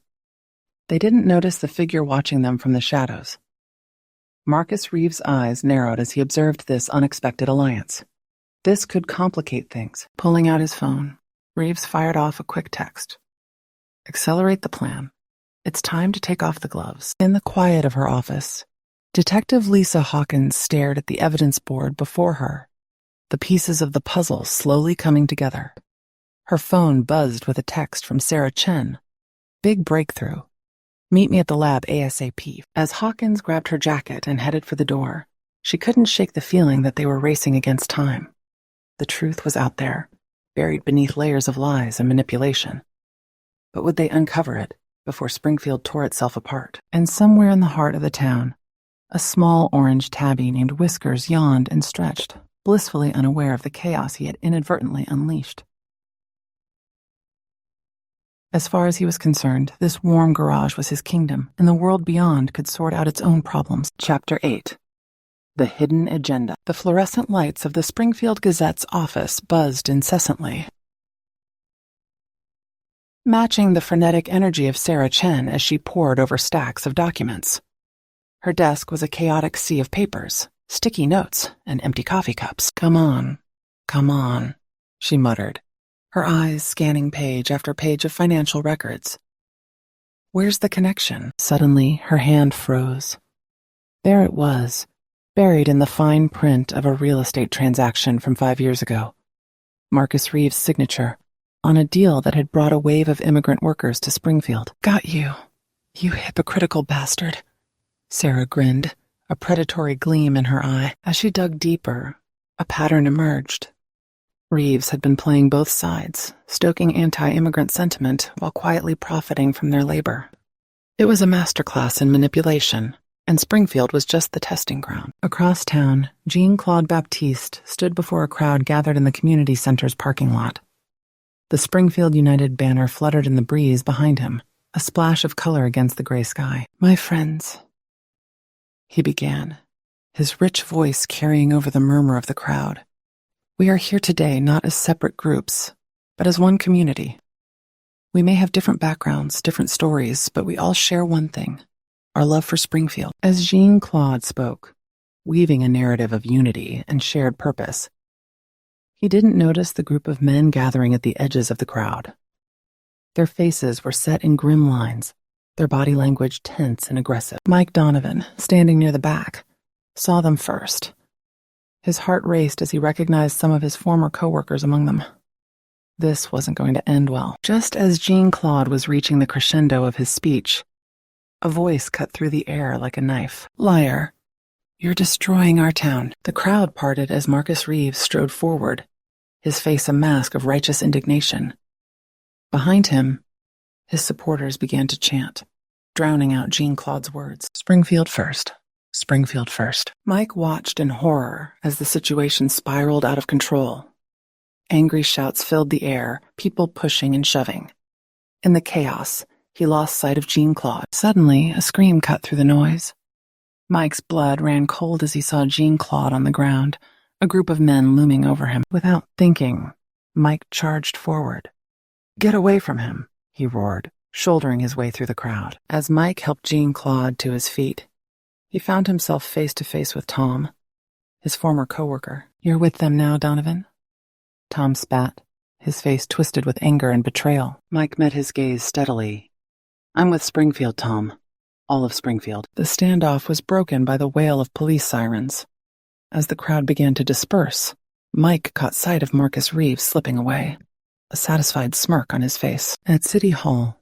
they didn't notice the figure watching them from the shadows. Marcus Reeves' eyes narrowed as he observed this unexpected alliance. This could complicate things. Pulling out his phone, Reeves fired off a quick text. Accelerate the plan. It's time to take off the gloves. In the quiet of her office, Detective Lisa Hawkins stared at the evidence board before her, the pieces of the puzzle slowly coming together. Her phone buzzed with a text from Sarah Chen. Big breakthrough. Meet me at the lab ASAP. As Hawkins grabbed her jacket and headed for the door, she couldn't shake the feeling that they were racing against time. The truth was out there, buried beneath layers of lies and manipulation. But would they uncover it before Springfield tore itself apart? And somewhere in the heart of the town, a small orange tabby named Whiskers yawned and stretched, blissfully unaware of the chaos he had inadvertently unleashed. As far as he was concerned, this warm garage was his kingdom, and the world beyond could sort out its own problems. Chapter 8. The Hidden Agenda. The fluorescent lights of the Springfield Gazette's office buzzed incessantly, matching the frenetic energy of Sarah Chen as she pored over stacks of documents. Her desk was a chaotic sea of papers, sticky notes, and empty coffee cups. Come on, she muttered, her eyes scanning page after page of financial records. Where's the connection? Suddenly, her hand froze. There it was, buried in the fine print of a real estate transaction from 5 years ago. Marcus Reeves' signature on a deal that had brought a wave of immigrant workers to Springfield. Got you, you hypocritical bastard. Sarah grinned, a predatory gleam in her eye. As she dug deeper, a pattern emerged. Reeves had been playing both sides, stoking anti-immigrant sentiment while quietly profiting from their labor. It was a masterclass in manipulation, and Springfield was just the testing ground. Across town, Jean-Claude Baptiste stood before a crowd gathered in the community center's parking lot. The Springfield United banner fluttered in the breeze behind him, a splash of color against the gray sky. "My friends," he began, his rich voice carrying over the murmur of the crowd. "We are here today not as separate groups, but as one community. We may have different backgrounds, different stories, but we all share one thing, our love for Springfield." As Jean-Claude spoke, weaving a narrative of unity and shared purpose, he didn't notice the group of men gathering at the edges of the crowd. Their faces were set in grim lines, their body language tense and aggressive. Mike Donovan, standing near the back, saw them first. His heart raced as he recognized some of his former coworkers among them. This wasn't going to end well. Just as Jean-Claude was reaching the crescendo of his speech, a voice cut through the air like a knife. "Liar, you're destroying our town." The crowd parted as Marcus Reeves strode forward, his face a mask of righteous indignation. Behind him, his supporters began to chant, drowning out Jean-Claude's words. "Springfield first. Springfield first." Mike watched in horror as the situation spiraled out of control. Angry shouts filled the air, people pushing and shoving. In the chaos, he lost sight of Jean-Claude. Suddenly, a scream cut through the noise. Mike's blood ran cold as he saw Jean-Claude on the ground, a group of men looming over him. Without thinking, Mike charged forward. "Get away from him," he roared, shouldering his way through the crowd. As Mike helped Jean-Claude to his feet, he found himself face to face with Tom, his former coworker. "You're with them now, Donovan?" Tom spat, his face twisted with anger and betrayal. Mike met his gaze steadily. "I'm with Springfield, Tom. All of Springfield." The standoff was broken by the wail of police sirens. As the crowd began to disperse, Mike caught sight of Marcus Reeves slipping away, a satisfied smirk on his face. At City Hall,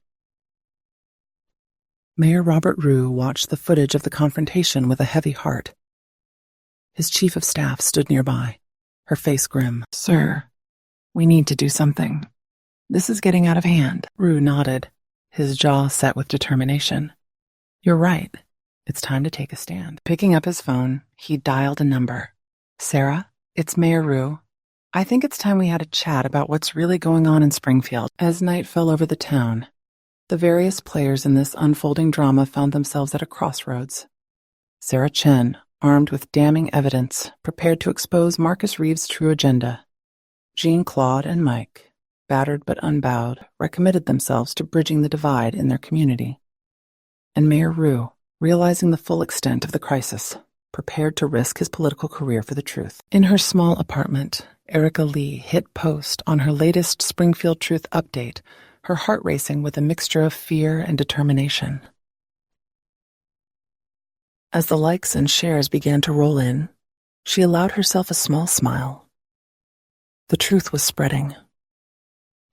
Mayor Robert Rue watched the footage of the confrontation with a heavy heart. His chief of staff stood nearby, her face grim. "Sir, we need to do something. This is getting out of hand." Rue nodded, his jaw set with determination. "You're right. It's time to take a stand." Picking up his phone, he dialed a number. "Sarah, it's Mayor Rue. I think it's time we had a chat about what's really going on in Springfield." As night fell over the town, the various players in this unfolding drama found themselves at a crossroads. Sarah Chen, armed with damning evidence, prepared to expose Marcus Reeves' true agenda. Jean-Claude and Mike, battered but unbowed, recommitted themselves to bridging the divide in their community. And Mayor Rue, realizing the full extent of the crisis, prepared to risk his political career for the truth. In her small apartment, Erica Lee hit post on her latest Springfield Truth update, her heart racing with a mixture of fear and determination. As the likes and shares began to roll in, she allowed herself a small smile. The truth was spreading,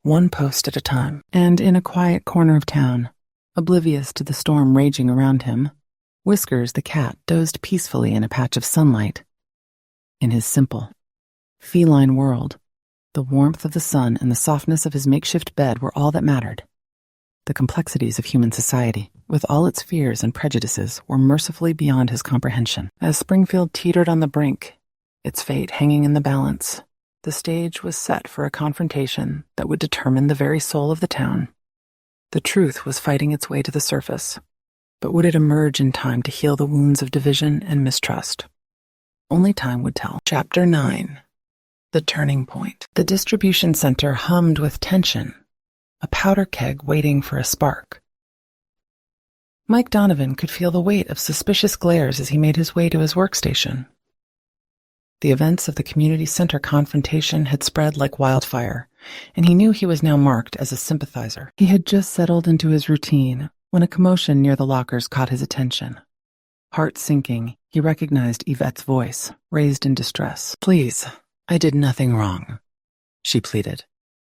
one post at a time, and in a quiet corner of town, oblivious to the storm raging around him, Whiskers the cat dozed peacefully in a patch of sunlight. In his simple, feline world, the warmth of the sun and the softness of his makeshift bed were all that mattered. The complexities of human society, with all its fears and prejudices, were mercifully beyond his comprehension. As Springfield teetered on the brink, its fate hanging in the balance, the stage was set for a confrontation that would determine the very soul of the town. The truth was fighting its way to the surface, but would it emerge in time to heal the wounds of division and mistrust? Only time would tell. Chapter 9. The Turning Point. The distribution center hummed with tension, a powder keg waiting for a spark. Mike Donovan could feel the weight of suspicious glares as he made his way to his workstation. The events of the community center confrontation had spread like wildfire, and he knew he was now marked as a sympathizer. He had just settled into his routine when a commotion near the lockers caught his attention. Heart sinking, he recognized Yvette's voice, raised in distress. "Please, I did nothing wrong," she pleaded,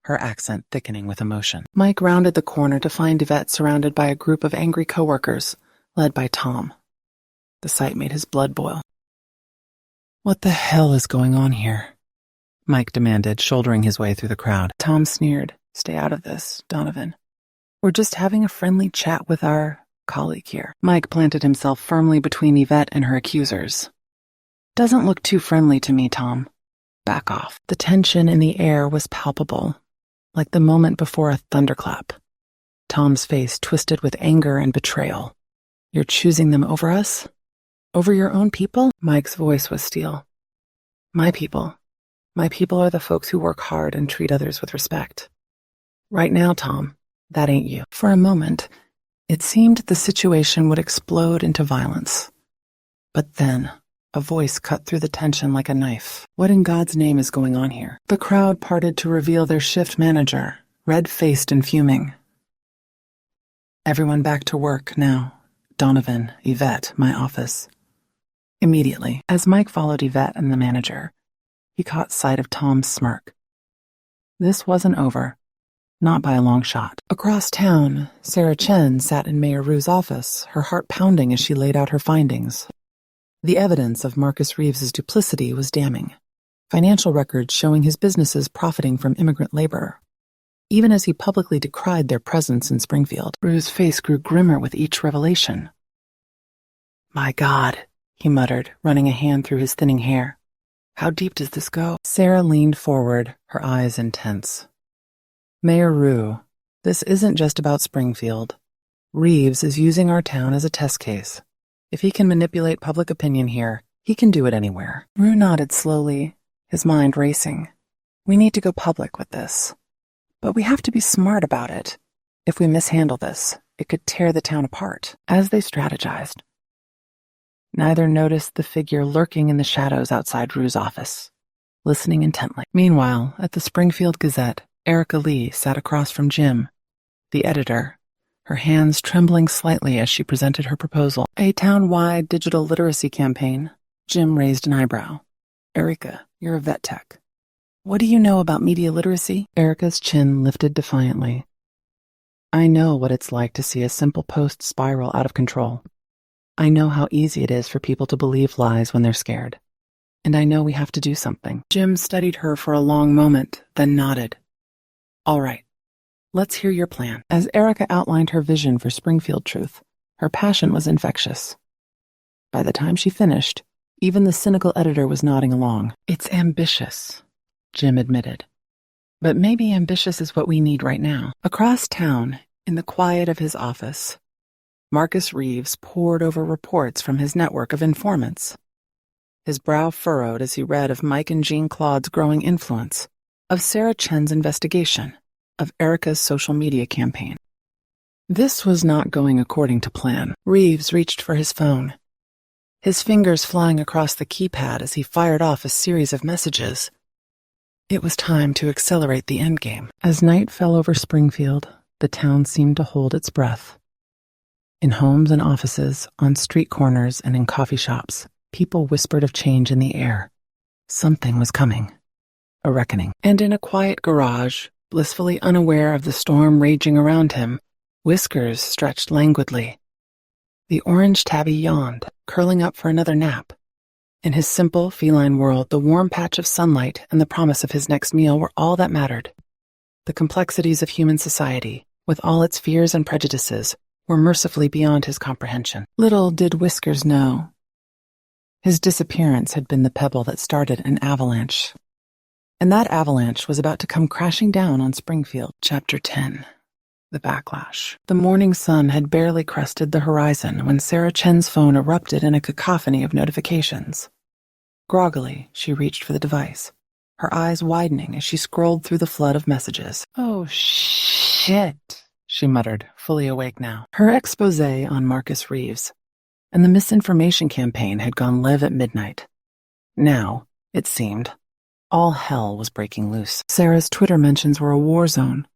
her accent thickening with emotion. Mike rounded the corner to find Yvette surrounded by a group of angry coworkers, led by Tom. The sight made his blood boil. "What the hell is going on here?" Mike demanded, shouldering his way through the crowd. Tom sneered. "Stay out of this, Donovan. We're just having a friendly chat with our colleague here." Mike planted himself firmly between Yvette and her accusers. "Doesn't look too friendly to me, Tom. Back off." The tension in the air was palpable, like the moment before a thunderclap. Tom's face twisted with anger and betrayal. "You're choosing them over us? Over your own people?" Mike's voice was steel. My people are the folks who work hard and treat others with respect. Right now, Tom, that ain't you." For a moment, it seemed the situation would explode into violence. But then, a voice cut through the tension like a knife. "What in God's name is going on here?" The crowd parted to reveal their shift manager, red-faced and fuming. "Everyone back to work now. Donovan, Yvette, my office." Immediately, as Mike followed Yvette and the manager, he caught sight of Tom's smirk. This wasn't over, not by a long shot. Across town, Sarah Chen sat in Mayor Rue's office, her heart pounding as she laid out her findings. The evidence of Marcus Reeves's duplicity was damning. Financial records showing his businesses profiting from immigrant labor, even as he publicly decried their presence in Springfield. Rue's face grew grimmer with each revelation. "My God," he muttered, running a hand through his thinning hair. "How deep does this go?" Sarah leaned forward, her eyes intense. "Mayor Rue, this isn't just about Springfield. Reeves is using our town as a test case. If he can manipulate public opinion here, he can do it anywhere." Rue nodded slowly, his mind racing. "We need to go public with this. But we have to be smart about it. If we mishandle this, it could tear the town apart." As they strategized, neither noticed the figure lurking in the shadows outside Rue's office, listening intently. Meanwhile, at the Springfield Gazette, Erica Lee sat across from Jim, the editor, her hands trembling slightly as she presented her proposal. "A town-wide digital literacy campaign." Jim raised an eyebrow. "Erica, you're a vet tech. What do you know about media literacy?" Erica's chin lifted defiantly. "I know what it's like to see a simple post spiral out of control. I know how easy it is for people to believe lies when they're scared. And I know we have to do something." Jim studied her for a long moment, then nodded. "All right, let's hear your plan." As Erica outlined her vision for Springfield Truth, her passion was infectious. By the time she finished, even the cynical editor was nodding along. "It's ambitious," Jim admitted. "But maybe ambitious is what we need right now." Across town, in the quiet of his office, Marcus Reeves pored over reports from his network of informants. His brow furrowed as he read of Mike and Jean Claude's growing influence, of Sarah Chen's investigation, of Erica's social media campaign. This was not going according to plan. Reeves reached for his phone, his fingers flying across the keypad as he fired off a series of messages. It was time to accelerate the endgame. As night fell over Springfield, the town seemed to hold its breath. In homes and offices, on street corners and in coffee shops, people whispered of change in the air. Something was coming. A reckoning. And in a quiet garage, blissfully unaware of the storm raging around him, whiskers stretched languidly. The orange tabby yawned, curling up for another nap. In his simple, feline world, the warm patch of sunlight and the promise of his next meal were all that mattered. The complexities of human society, with all its fears and prejudices, were mercifully beyond his comprehension. Little did Whiskers know. His disappearance had been the pebble that started an avalanche. And that avalanche was about to come crashing down on Springfield. Chapter 10. The Backlash. The morning sun had barely crested the horizon when Sarah Chen's phone erupted in a cacophony of notifications. Groggily, she reached for the device, her eyes widening as she scrolled through the flood of messages. "Oh, shit," she muttered, fully awake now. Her exposé on Marcus Reeves and the misinformation campaign had gone live at midnight. Now, it seemed. All hell was breaking loose. Sarah's Twitter mentions were a war zone,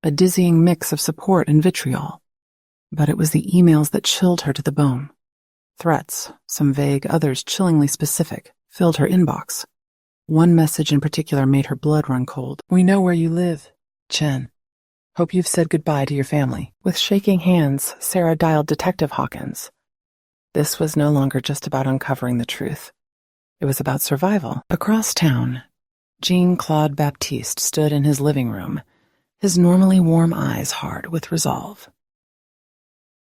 a dizzying mix of support and vitriol. But it was the emails that chilled her to the bone. Threats, some vague, others chillingly specific, filled her inbox. One message in particular made her blood run cold. "We know where you live, Chen. Hope you've said goodbye to your family." With shaking hands, Sarah dialed Detective Hawkins. This was no longer just about uncovering the truth. It was about survival. Across town, Jean-Claude Baptiste stood in his living room, his normally warm eyes hard with resolve.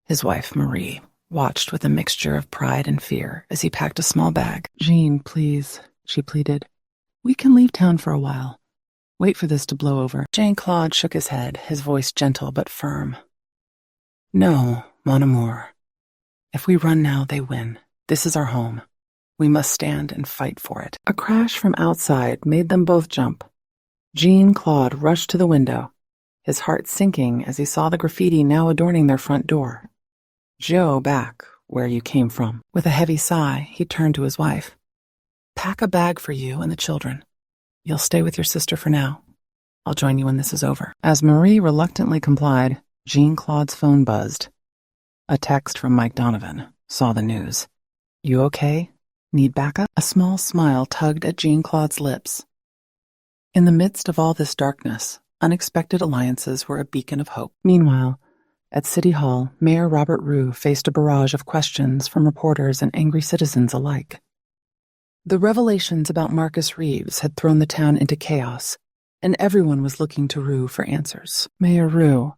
His wife, Marie, watched with a mixture of pride and fear as he packed a small bag. "Jean, please," she pleaded. "We can leave town for a while. Wait for this to blow over." Jean-Claude shook his head, his voice gentle but firm. "No, mon amour. If we run now, they win. This is our home. We must stand and fight for it." A crash from outside made them both jump. Jean-Claude rushed to the window, his heart sinking as he saw the graffiti now adorning their front door. "Joe back, where you came from." With a heavy sigh, he turned to his wife. "Pack a bag for you and the children. You'll stay with your sister for now. I'll join you when this is over." As Marie reluctantly complied, Jean-Claude's phone buzzed. A text from Mike Donovan saw the news. "You okay? Need backup?" A small smile tugged at Jean-Claude's lips. In the midst of all this darkness, unexpected alliances were a beacon of hope. Meanwhile, at City Hall, Mayor Robert Roux faced a barrage of questions from reporters and angry citizens alike. The revelations about Marcus Reeves had thrown the town into chaos, and everyone was looking to Roux for answers. "Mayor Roux,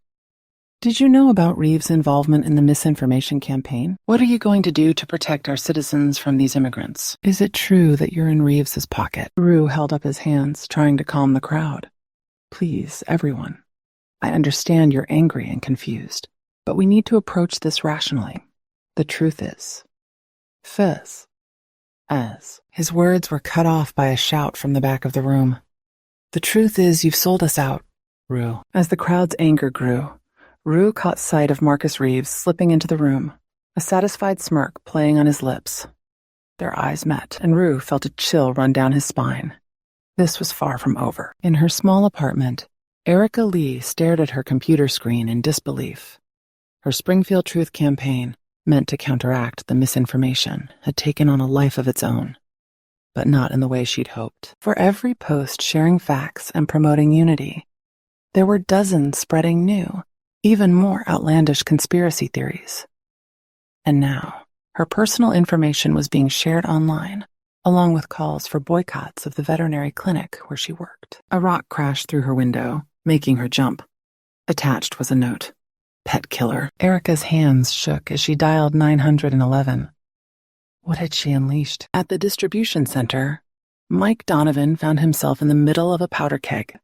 did you know about Reeves' involvement in the misinformation campaign? What are you going to do to protect our citizens from these immigrants? Is it true that you're in Reeves' pocket?" Roux held up his hands, trying to calm the crowd. "Please, everyone. I understand you're angry and confused, but we need to approach this rationally. The truth is, fizz. As his words were cut off by a shout from the back of the room. "The truth is, you've sold us out, Roux." As the crowd's anger grew, Roux caught sight of Marcus Reeves slipping into the room, a satisfied smirk playing on his lips. Their eyes met, and Roux felt a chill run down his spine. This was far from over. In her small apartment, Erica Lee stared at her computer screen in disbelief. Her Springfield Truth campaign, meant to counteract the misinformation, had taken on a life of its own, but not in the way she'd hoped. For every post sharing facts and promoting unity, there were dozens spreading new, even more outlandish conspiracy theories. And now, her personal information was being shared online, along with calls for boycotts of the veterinary clinic where she worked. A rock crashed through her window, making her jump. Attached was a note. "Pet killer." Erica's hands shook as she dialed 911. What had she unleashed? At the distribution center, Mike Donovan found himself in the middle of a powder keg.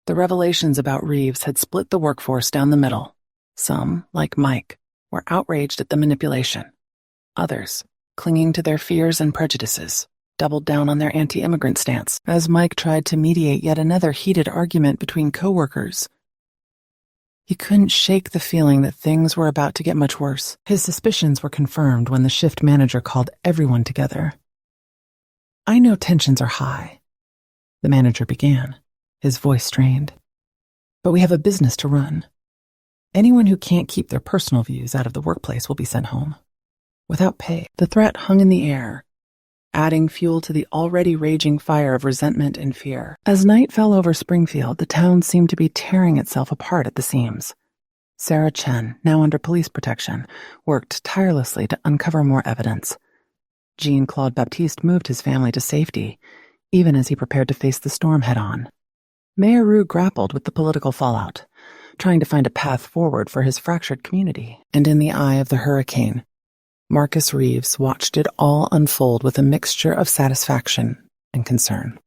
The revelations about Reeves had split the workforce down the middle. Some, like Mike, were outraged at the manipulation. Others, clinging to their fears and prejudices, doubled down on their anti-immigrant stance. As Mike tried to mediate yet another heated argument between coworkers, he couldn't shake the feeling that things were about to get much worse. His suspicions were confirmed when the shift manager called everyone together. "I know tensions are high," the manager began, his voice strained. "But we have a business to run. Anyone who can't keep their personal views out of the workplace will be sent home, without pay." The threat hung in the air, adding fuel to the already raging fire of resentment and fear. As night fell over Springfield, the town seemed to be tearing itself apart at the seams. Sarah Chen, now under police protection, worked tirelessly to uncover more evidence. Jean-Claude Baptiste moved his family to safety, even as he prepared to face the storm head-on. Mayor Roux grappled with the political fallout, trying to find a path forward for his fractured community. And in the eye of the hurricane, Marcus Reeves watched it all unfold with a mixture of satisfaction and concern.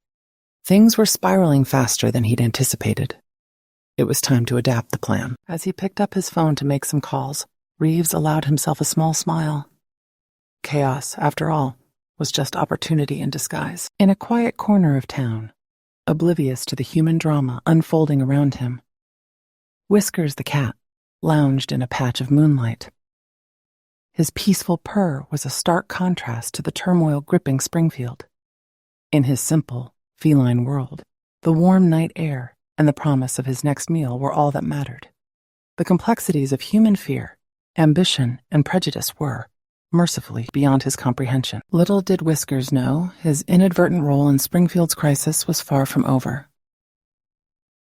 Things were spiraling faster than he'd anticipated. It was time to adapt the plan. As he picked up his phone to make some calls, Reeves allowed himself a small smile. Chaos, after all, was just opportunity in disguise. In a quiet corner of town, oblivious to the human drama unfolding around him, Whiskers the cat lounged in a patch of moonlight. His peaceful purr was a stark contrast to the turmoil gripping Springfield. In his simple, feline world, the warm night air and the promise of his next meal were all that mattered. The complexities of human fear, ambition, and prejudice were, mercifully, beyond his comprehension. Little did Whiskers know his inadvertent role in Springfield's crisis was far from over.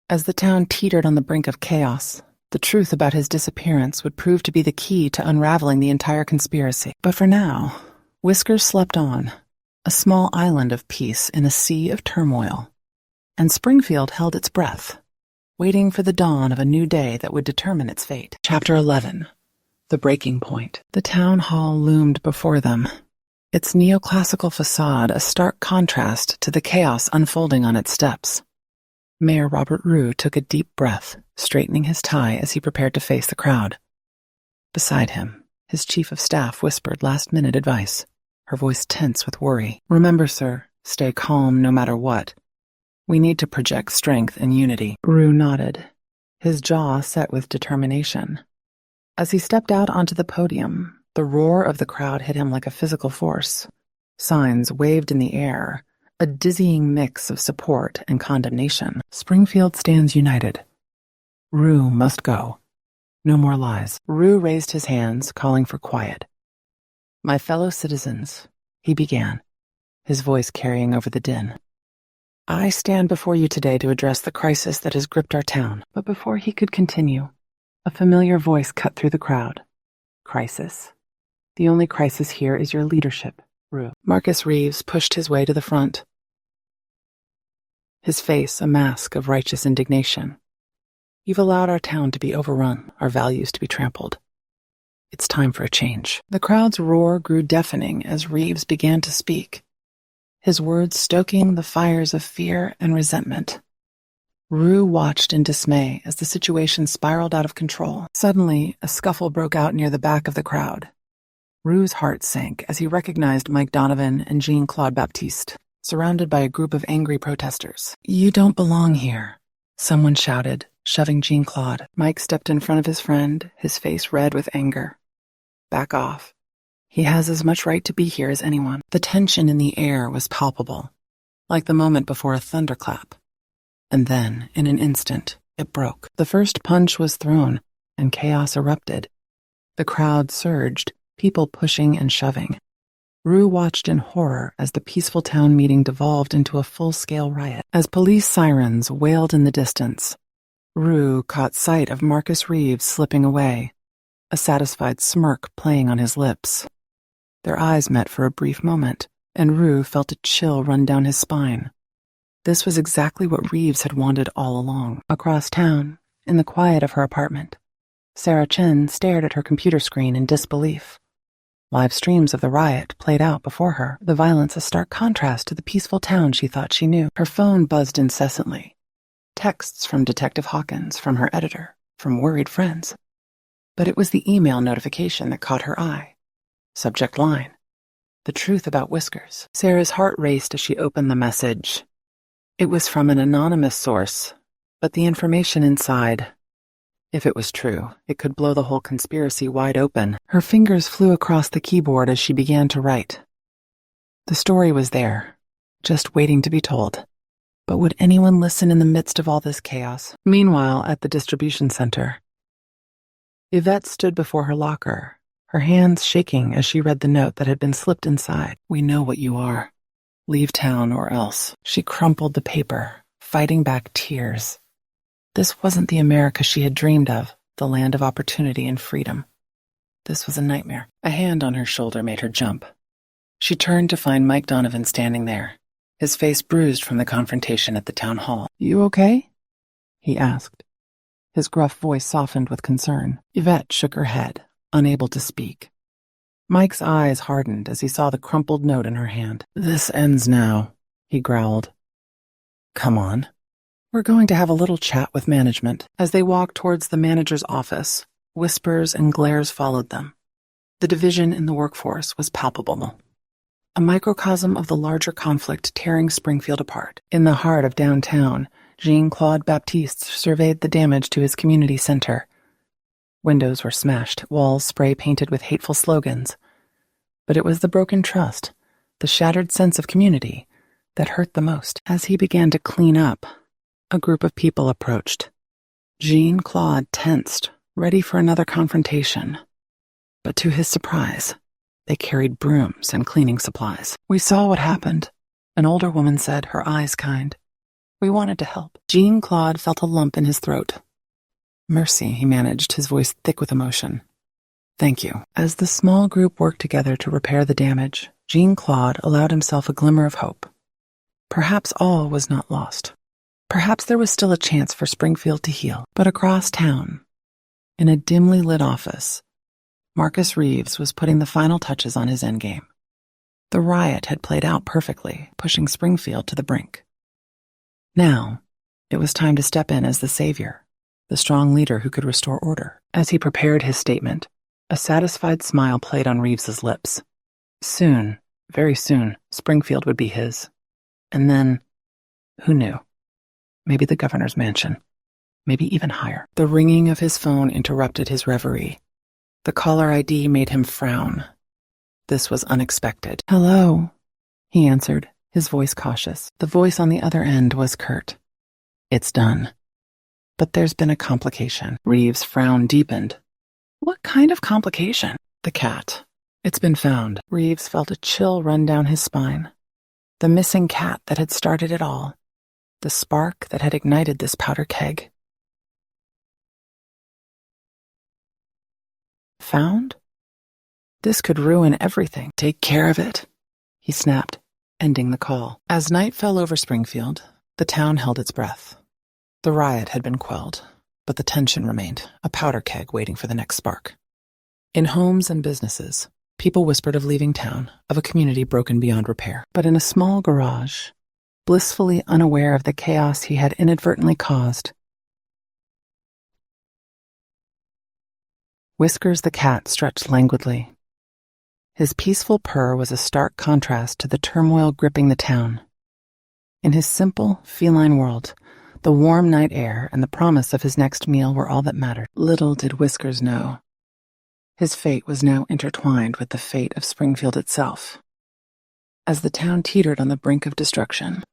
As the town teetered on the brink of chaos, the truth about his disappearance would prove to be the key to unraveling the entire conspiracy. But for now, Whiskers slept on, a small island of peace in a sea of turmoil, and Springfield held its breath, waiting for the dawn of a new day that would determine its fate. Chapter 11. The Breaking Point. The town hall loomed before them, its neoclassical facade a stark contrast to the chaos unfolding on its steps. Mayor Robert Rue took a deep breath, straightening his tie as he prepared to face the crowd. Beside him, his chief of staff whispered last-minute advice, her voice tense with worry. "Remember, sir, stay calm no matter what. We need to project strength and unity." Rue nodded, his jaw set with determination. As he stepped out onto the podium, the roar of the crowd hit him like a physical force. Signs waved in the air, a dizzying mix of support and condemnation. Springfield stands united. Rue must go. No more lies. Rue raised his hands, calling for quiet. "My fellow citizens," he began, his voice carrying over the din. "I stand before you today to address the crisis that has gripped our town." But before he could continue, a familiar voice cut through the crowd. "Crisis? The only crisis here is your leadership, Rue." Marcus Reeves pushed his way to the front, his face a mask of righteous indignation. "You've allowed our town to be overrun, our values to be trampled. It's time for a change." The crowd's roar grew deafening as Reeves began to speak, his words stoking the fires of fear and resentment. Rue watched in dismay as the situation spiraled out of control. Suddenly, a scuffle broke out near the back of the crowd. Rue's heart sank as he recognized Mike Donovan and Jean-Claude Baptiste, surrounded by a group of angry protesters. "You don't belong here," someone shouted, shoving Jean-Claude. Mike stepped in front of his friend, his face red with anger. "Back off. He has as much right to be here as anyone." The tension in the air was palpable, like the moment before a thunderclap. And then, in an instant, it broke. The first punch was thrown, and chaos erupted. The crowd surged, people pushing and shoving. Rue watched in horror as the peaceful town meeting devolved into a full-scale riot. As police sirens wailed in the distance, Rue caught sight of Marcus Reeves slipping away, a satisfied smirk playing on his lips. Their eyes met for a brief moment, and Rue felt a chill run down his spine. This was exactly what Reeves had wanted all along. Across town, in the quiet of her apartment, Sarah Chen stared at her computer screen in disbelief. Live streams of the riot played out before her, the violence a stark contrast to the peaceful town she thought she knew. Her phone buzzed incessantly. Texts from Detective Hawkins, from her editor, from worried friends. But it was the email notification that caught her eye. Subject line: "The truth about Whiskers." Sarah's heart raced as she opened the message. It was from an anonymous source, but the information inside, if it was true, it could blow the whole conspiracy wide open. Her fingers flew across the keyboard as she began to write. The story was there, just waiting to be told. But would anyone listen in the midst of all this chaos? Meanwhile, at the distribution center, Yvette stood before her locker, her hands shaking as she read the note that had been slipped inside. "We know what you are. Leave town or else." She crumpled the paper, fighting back tears. This wasn't the America she had dreamed of, the land of opportunity and freedom. This was a nightmare. A hand on her shoulder made her jump. She turned to find Mike Donovan standing there, his face bruised from the confrontation at the town hall. "You okay?" he asked. His gruff voice softened with concern. Yvette shook her head, unable to speak. Mike's eyes hardened as he saw the crumpled note in her hand. "This ends now," he growled. "Come on. We're going to have a little chat with management." As they walked towards the manager's office, whispers and glares followed them. The division in the workforce was palpable, a microcosm of the larger conflict tearing Springfield apart. In the heart of downtown, Jean-Claude Baptiste surveyed the damage to his community center. Windows were smashed, walls spray-painted with hateful slogans. But it was the broken trust, the shattered sense of community, that hurt the most. As he began to clean up, a group of people approached. Jean-Claude tensed, ready for another confrontation. But to his surprise, they carried brooms and cleaning supplies. "We saw what happened," an older woman said, her eyes kind. "We wanted to help." Jean-Claude felt a lump in his throat. "Mercy," he managed, his voice thick with emotion. "Thank you." As the small group worked together to repair the damage, Jean-Claude allowed himself a glimmer of hope. Perhaps all was not lost. Perhaps there was still a chance for Springfield to heal. But across town, in a dimly lit office, Marcus Reeves was putting the final touches on his endgame. The riot had played out perfectly, pushing Springfield to the brink. Now, it was time to step in as the savior, the strong leader who could restore order. As he prepared his statement, a satisfied smile played on Reeves's lips. Soon, very soon, Springfield would be his. And then, who knew? Maybe the governor's mansion. Maybe even higher. The ringing of his phone interrupted his reverie. The caller ID made him frown. This was unexpected. "Hello," he answered, his voice cautious. The voice on the other end was curt. "It's done. But there's been a complication." Reeves' frown deepened. "What kind of complication?" "The cat. It's been found." Reeves felt a chill run down his spine. The missing cat that had started it all. The spark that had ignited this powder keg. Found? This could ruin everything. "Take care of it," he snapped, ending the call. As night fell over Springfield, the town held its breath. The riot had been quelled, but the tension remained, a powder keg waiting for the next spark. In homes and businesses, people whispered of leaving town, of a community broken beyond repair. But in a small garage, blissfully unaware of the chaos he had inadvertently caused, Whiskers the cat stretched languidly. His peaceful purr was a stark contrast to the turmoil gripping the town. In his simple, feline world, the warm night air and the promise of his next meal were all that mattered. Little did Whiskers know. His fate was now intertwined with the fate of Springfield itself. As the town teetered on the brink of destruction,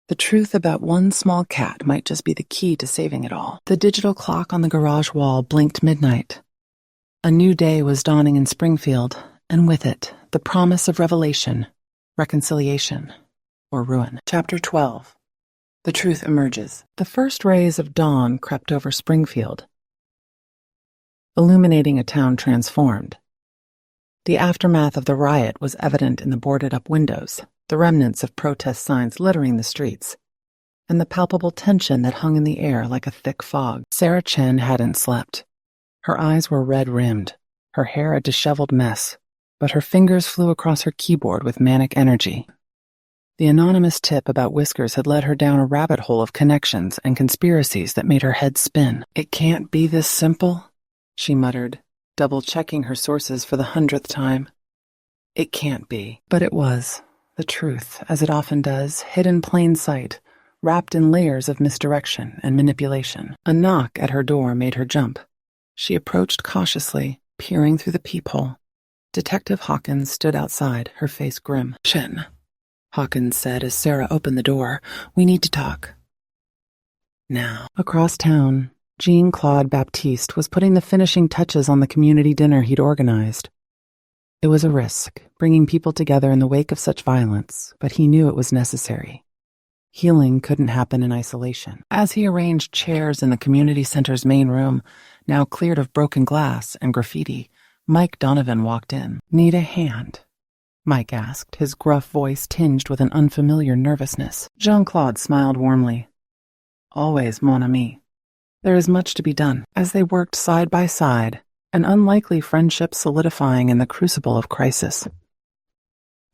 the truth about one small cat might just be the key to saving it all. The digital clock on the garage wall blinked midnight. A new day was dawning in Springfield, and with it, the promise of revelation, reconciliation, or ruin. Chapter 12. The truth emerges. The first rays of dawn crept over Springfield, illuminating a town transformed. The aftermath of the riot was evident in the boarded-up windows, the remnants of protest signs littering the streets, and the palpable tension that hung in the air like a thick fog. Sarah Chen hadn't slept. Her eyes were red-rimmed, her hair a disheveled mess, but her fingers flew across her keyboard with manic energy. The anonymous tip about Whiskers had led her down a rabbit hole of connections and conspiracies that made her head spin. "It can't be this simple," she muttered, double-checking her sources for the 100th time. It can't be. But it was. The truth, as it often does, hid in plain sight, wrapped in layers of misdirection and manipulation. A knock at her door made her jump. She approached cautiously, peering through the peephole. Detective Hawkins stood outside, her face grim. "Chen," Hawkins said as Sarah opened the door, "we need to talk." Now. Across town, Jean-Claude Baptiste was putting the finishing touches on the community dinner he'd organized. It was a risk, bringing people together in the wake of such violence, but he knew it was necessary. Healing couldn't happen in isolation. As he arranged chairs in the community center's main room, now cleared of broken glass and graffiti, Mike Donovan walked in. "Need a hand?" Mike asked, his gruff voice tinged with an unfamiliar nervousness. Jean-Claude smiled warmly. "Always, mon ami." There is much to be done. As they worked side by side, an unlikely friendship solidifying in the crucible of crisis.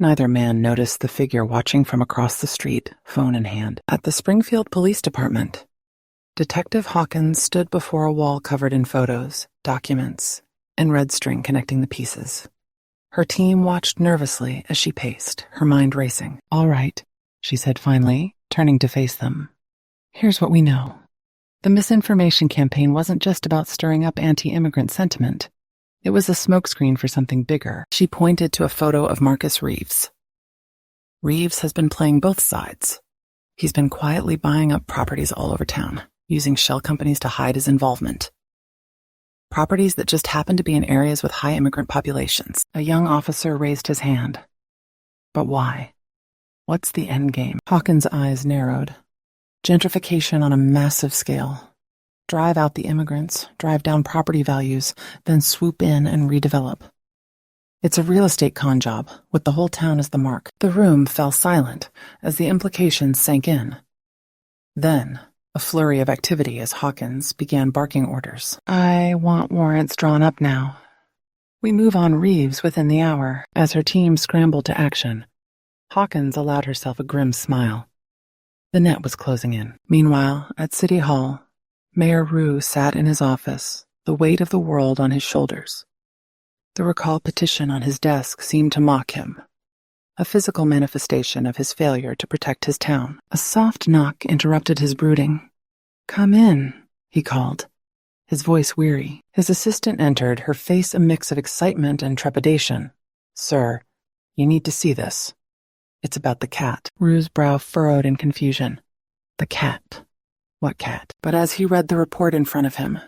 Neither man noticed the figure watching from across the street, phone in hand. At the Springfield Police Department, Detective Hawkins stood before a wall covered in photos, documents, and red string connecting the pieces. Her team watched nervously as she paced, her mind racing. "All right," she said finally, turning to face them. "Here's what we know. The misinformation campaign wasn't just about stirring up anti-immigrant sentiment. It was a smokescreen for something bigger." She pointed to a photo of Marcus Reeves. Reeves has been playing both sides. He's been quietly buying up properties all over town, using shell companies to hide his involvement. Properties that just happen to be in areas with high immigrant populations. A young officer raised his hand. But why? What's the end game? Hawkins' eyes narrowed. Gentrification on a massive scale. Drive out the immigrants, drive down property values, then swoop in and redevelop. It's a real estate con job, with the whole town as the mark. The room fell silent as the implications sank in. Then, a flurry of activity as Hawkins began barking orders. I want warrants drawn up now. We move on Reeves within the hour. As her team scrambled to action, Hawkins allowed herself a grim smile. The net was closing in. Meanwhile, at City Hall, Mayor Rue sat in his office, the weight of the world on his shoulders. The recall petition on his desk seemed to mock him, a physical manifestation of his failure to protect his town. A soft knock interrupted his brooding. Come in, he called, his voice weary. His assistant entered, her face a mix of excitement and trepidation. Sir, you need to see this. It's about the cat. Rue's brow furrowed in confusion. The cat. What cat? But as he read the report in front of him,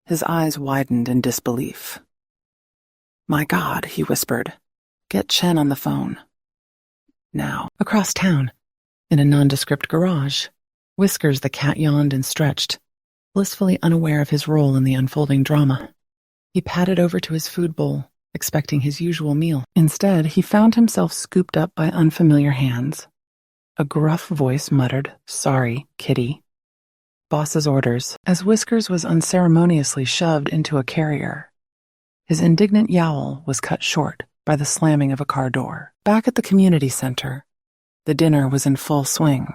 his eyes widened in disbelief. My God, he whispered. Get Chen on the phone. Now. Across town, in a nondescript garage, Whiskers the cat yawned and stretched, blissfully unaware of his role in the unfolding drama. He padded over to his food bowl, expecting his usual meal. Instead, he found himself scooped up by unfamiliar hands. A gruff voice muttered, Sorry, kitty. Boss's orders, as Whiskers was unceremoniously shoved into a carrier. His indignant yowl was cut short by the slamming of a car door. Back at the community center, the dinner was in full swing.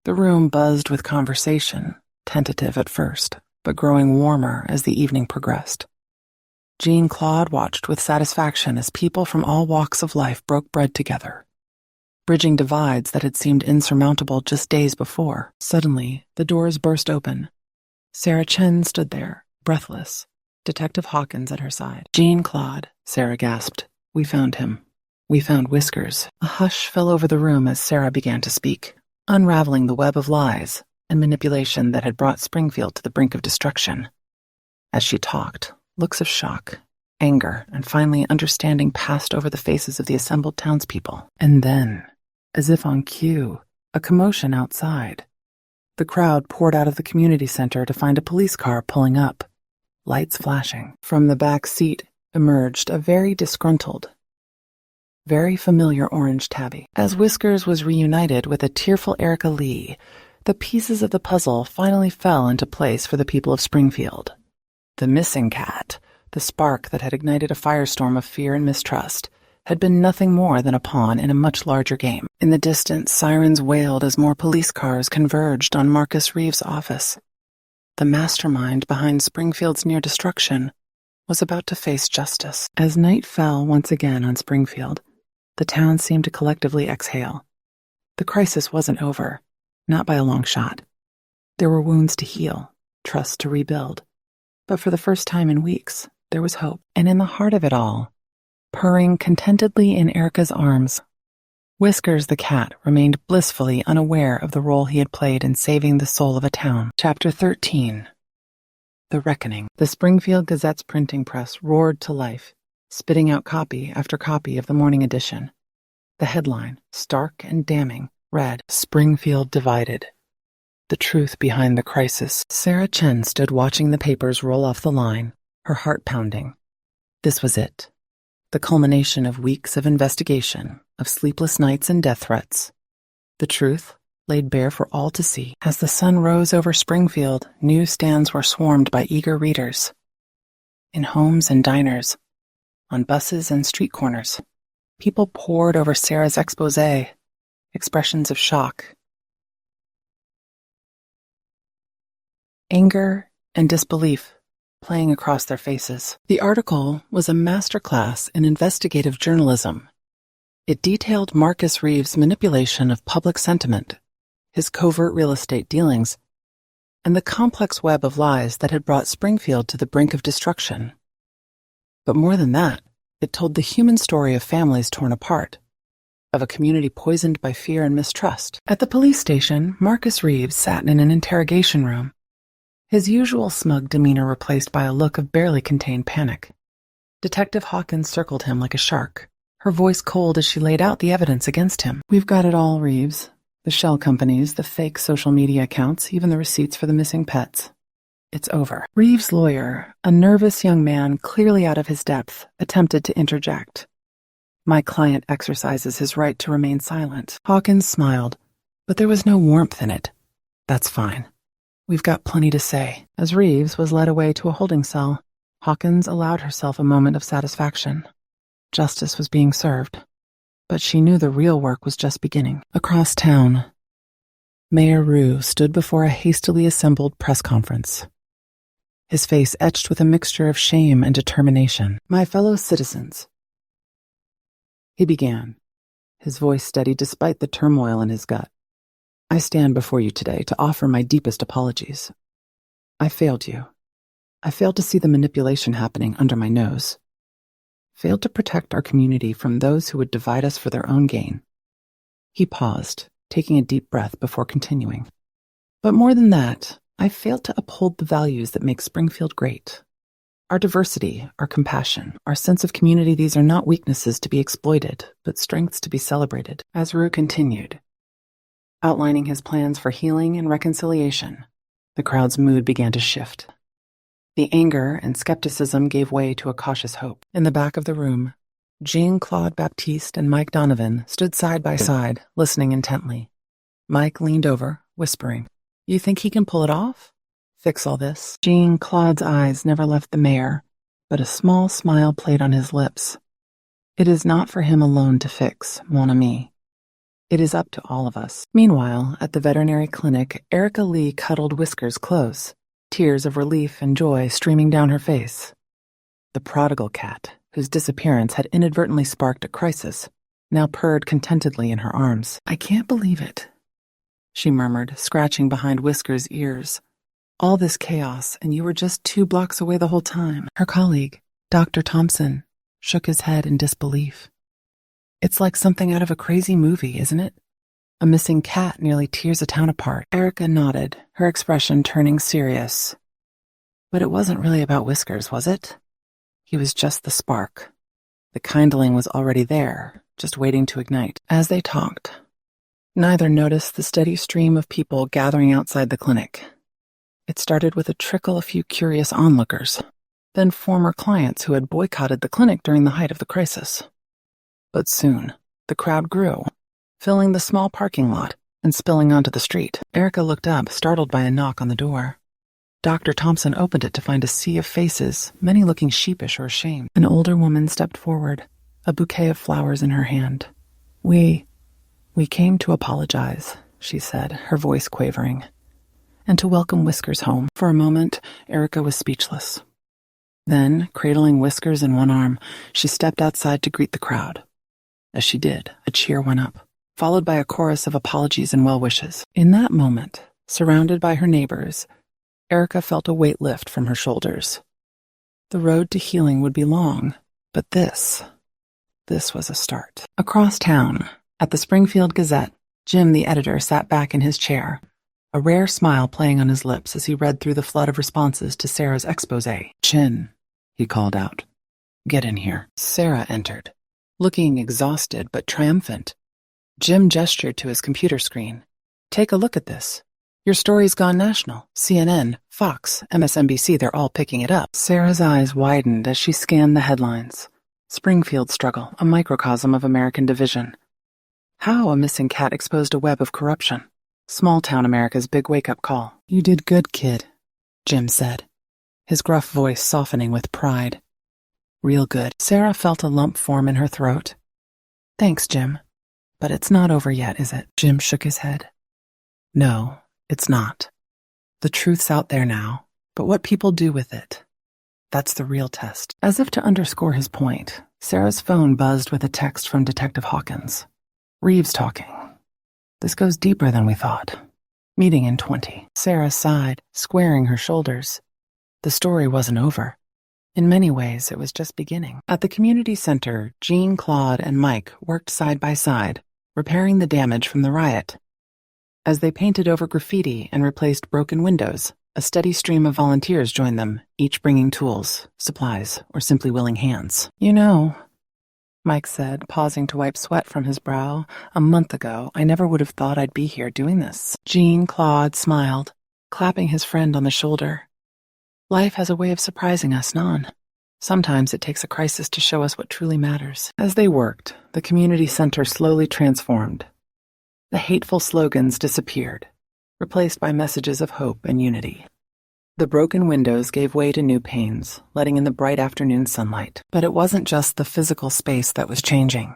The room buzzed with conversation, tentative at first, but growing warmer as the evening progressed. Jean-Claude watched with satisfaction as people from all walks of life broke bread together, bridging divides that had seemed insurmountable just days before. Suddenly, the doors burst open. Sarah Chen stood there, breathless, Detective Hawkins at her side. Jean-Claude, Sarah gasped. We found him. We found Whiskers. A hush fell over the room as Sarah began to speak, unraveling the web of lies and manipulation that had brought Springfield to the brink of destruction. As she talked, looks of shock, anger, and finally understanding passed over the faces of the assembled townspeople. And then, as if on cue, a commotion outside. The crowd poured out of the community center to find a police car pulling up, lights flashing. From the back seat emerged a very disgruntled, very familiar orange tabby. As Whiskers was reunited with a tearful Erica Lee, the pieces of the puzzle finally fell into place for the people of Springfield. The missing cat, the spark that had ignited a firestorm of fear and mistrust, had been nothing more than a pawn in a much larger game. In the distance, sirens wailed as more police cars converged on Marcus Reeves' office. The mastermind behind Springfield's near destruction was about to face justice. As night fell once again on Springfield, the town seemed to collectively exhale. The crisis wasn't over, not by a long shot. There were wounds to heal, trust to rebuild. But for the first time in weeks, there was hope. And in the heart of it all, purring contentedly in Erica's arms, Whiskers the cat remained blissfully unaware of the role he had played in saving the soul of a town. Chapter 13. The Reckoning. The Springfield Gazette's printing press roared to life, spitting out copy after copy of the morning edition. The headline, stark and damning, read, Springfield Divided. The truth behind the crisis. Sarah Chen stood watching the papers roll off the line, her heart pounding. This was it. The culmination of weeks of investigation, of sleepless nights and death threats. The truth laid bare for all to see. As the sun rose over Springfield, newsstands were swarmed by eager readers. In homes and diners, on buses and street corners, people pored over Sarah's exposé, expressions of shock, anger, and disbelief playing across their faces. The article was a masterclass in investigative journalism. It detailed Marcus Reeves' manipulation of public sentiment, his covert real estate dealings, and the complex web of lies that had brought Springfield to the brink of destruction. But more than that, it told the human story of families torn apart, of a community poisoned by fear and mistrust. At the police station, Marcus Reeves sat in an interrogation room, his usual smug demeanor replaced by a look of barely contained panic. Detective Hawkins circled him like a shark, her voice cold as she laid out the evidence against him. "We've got it all, Reeves. The shell companies, the fake social media accounts, even the receipts for the missing pets. It's over." Reeves' lawyer, a nervous young man clearly out of his depth, attempted to interject. "My client exercises his right to remain silent." Hawkins smiled, but there was no warmth in it. "That's fine. We've got plenty to say." As Reeves was led away to a holding cell, Hawkins allowed herself a moment of satisfaction. Justice was being served, but she knew the real work was just beginning. Across town, Mayor Rue stood before a hastily assembled press conference, his face etched with a mixture of shame and determination. "My fellow citizens," he began, his voice steady despite the turmoil in his gut. "I stand before you today to offer my deepest apologies. I failed you. I failed to see the manipulation happening under my nose. Failed to protect our community from those who would divide us for their own gain." He paused, taking a deep breath before continuing. "But more than that, I failed to uphold the values that make Springfield great. Our diversity, our compassion, our sense of community, these are not weaknesses to be exploited, but strengths to be celebrated." As Rue continued, outlining his plans for healing and reconciliation, the crowd's mood began to shift. The anger and skepticism gave way to a cautious hope. In the back of the room, Jean-Claude Baptiste and Mike Donovan stood side by side, listening intently. Mike leaned over, whispering, "You think he can pull it off? Fix all this?" Jean-Claude's eyes never left the mayor, but a small smile played on his lips. "It is not for him alone to fix, mon ami. It is up to all of us." Meanwhile, at the veterinary clinic, Erica Lee cuddled Whiskers close, tears of relief and joy streaming down her face. The prodigal cat, whose disappearance had inadvertently sparked a crisis, now purred contentedly in her arms. "I can't believe it," she murmured, scratching behind Whiskers' ears. "All this chaos, and you were just 2 blocks away the whole time." Her colleague, Dr. Thompson, shook his head in disbelief. "It's like something out of a crazy movie, isn't it? A missing cat nearly tears a town apart." Erica nodded, her expression turning serious. "But it wasn't really about Whiskers, was it? He was just the spark. The kindling was already there, just waiting to ignite." As they talked, neither noticed the steady stream of people gathering outside the clinic. It started with a trickle of few curious onlookers, then former clients who had boycotted the clinic during the height of the crisis. But soon, the crowd grew, filling the small parking lot and spilling onto the street. Erica looked up, startled by a knock on the door. Dr. Thompson opened it to find a sea of faces, many looking sheepish or ashamed. An older woman stepped forward, a bouquet of flowers in her hand. We came to apologize," she said, her voice quavering, "and to welcome Whiskers home." For a moment, Erica was speechless. Then, cradling Whiskers in one arm, she stepped outside to greet the crowd. As she did, a cheer went up, followed by a chorus of apologies and well-wishes. In that moment, surrounded by her neighbors, Erica felt a weight lift from her shoulders. The road to healing would be long, but this was a start. Across town, at the Springfield Gazette, Jim, the editor, sat back in his chair, a rare smile playing on his lips as he read through the flood of responses to Sarah's exposé. "Chin," he called out. "Get in here." Sarah entered, looking exhausted but triumphant. Jim gestured to his computer screen. "Take a look at this. Your story's gone national. CNN, Fox, MSNBC, they're all picking it up." Sarah's eyes widened as she scanned the headlines. Springfield struggle, a microcosm of American division. How a missing cat exposed a web of corruption. Small-town America's big wake-up call. "You did good, kid," Jim said, his gruff voice softening with pride. "Real good." Sarah felt a lump form in her throat. "Thanks, Jim. But it's not over yet, is it?" Jim shook his head. "No, it's not. The truth's out there now, but what people do with it, that's the real test." As if to underscore his point, Sarah's phone buzzed with a text from Detective Hawkins. "Reeves talking. This goes deeper than we thought. Meeting in 20. Sarah sighed, squaring her shoulders. The story wasn't over. In many ways, it was just beginning. At the community center, Jean, Claude, and Mike worked side by side, repairing the damage from the riot. As they painted over graffiti and replaced broken windows, a steady stream of volunteers joined them, each bringing tools, supplies, or simply willing hands. "You know," Mike said, pausing to wipe sweat from his brow, "a month ago, I never would have thought I'd be here doing this." Jean-Claude smiled, clapping his friend on the shoulder. "Life has a way of surprising us, non? Sometimes it takes a crisis to show us what truly matters." As they worked, the community center slowly transformed. The hateful slogans disappeared, replaced by messages of hope and unity. The broken windows gave way to new panes, letting in the bright afternoon sunlight. But it wasn't just the physical space that was changing.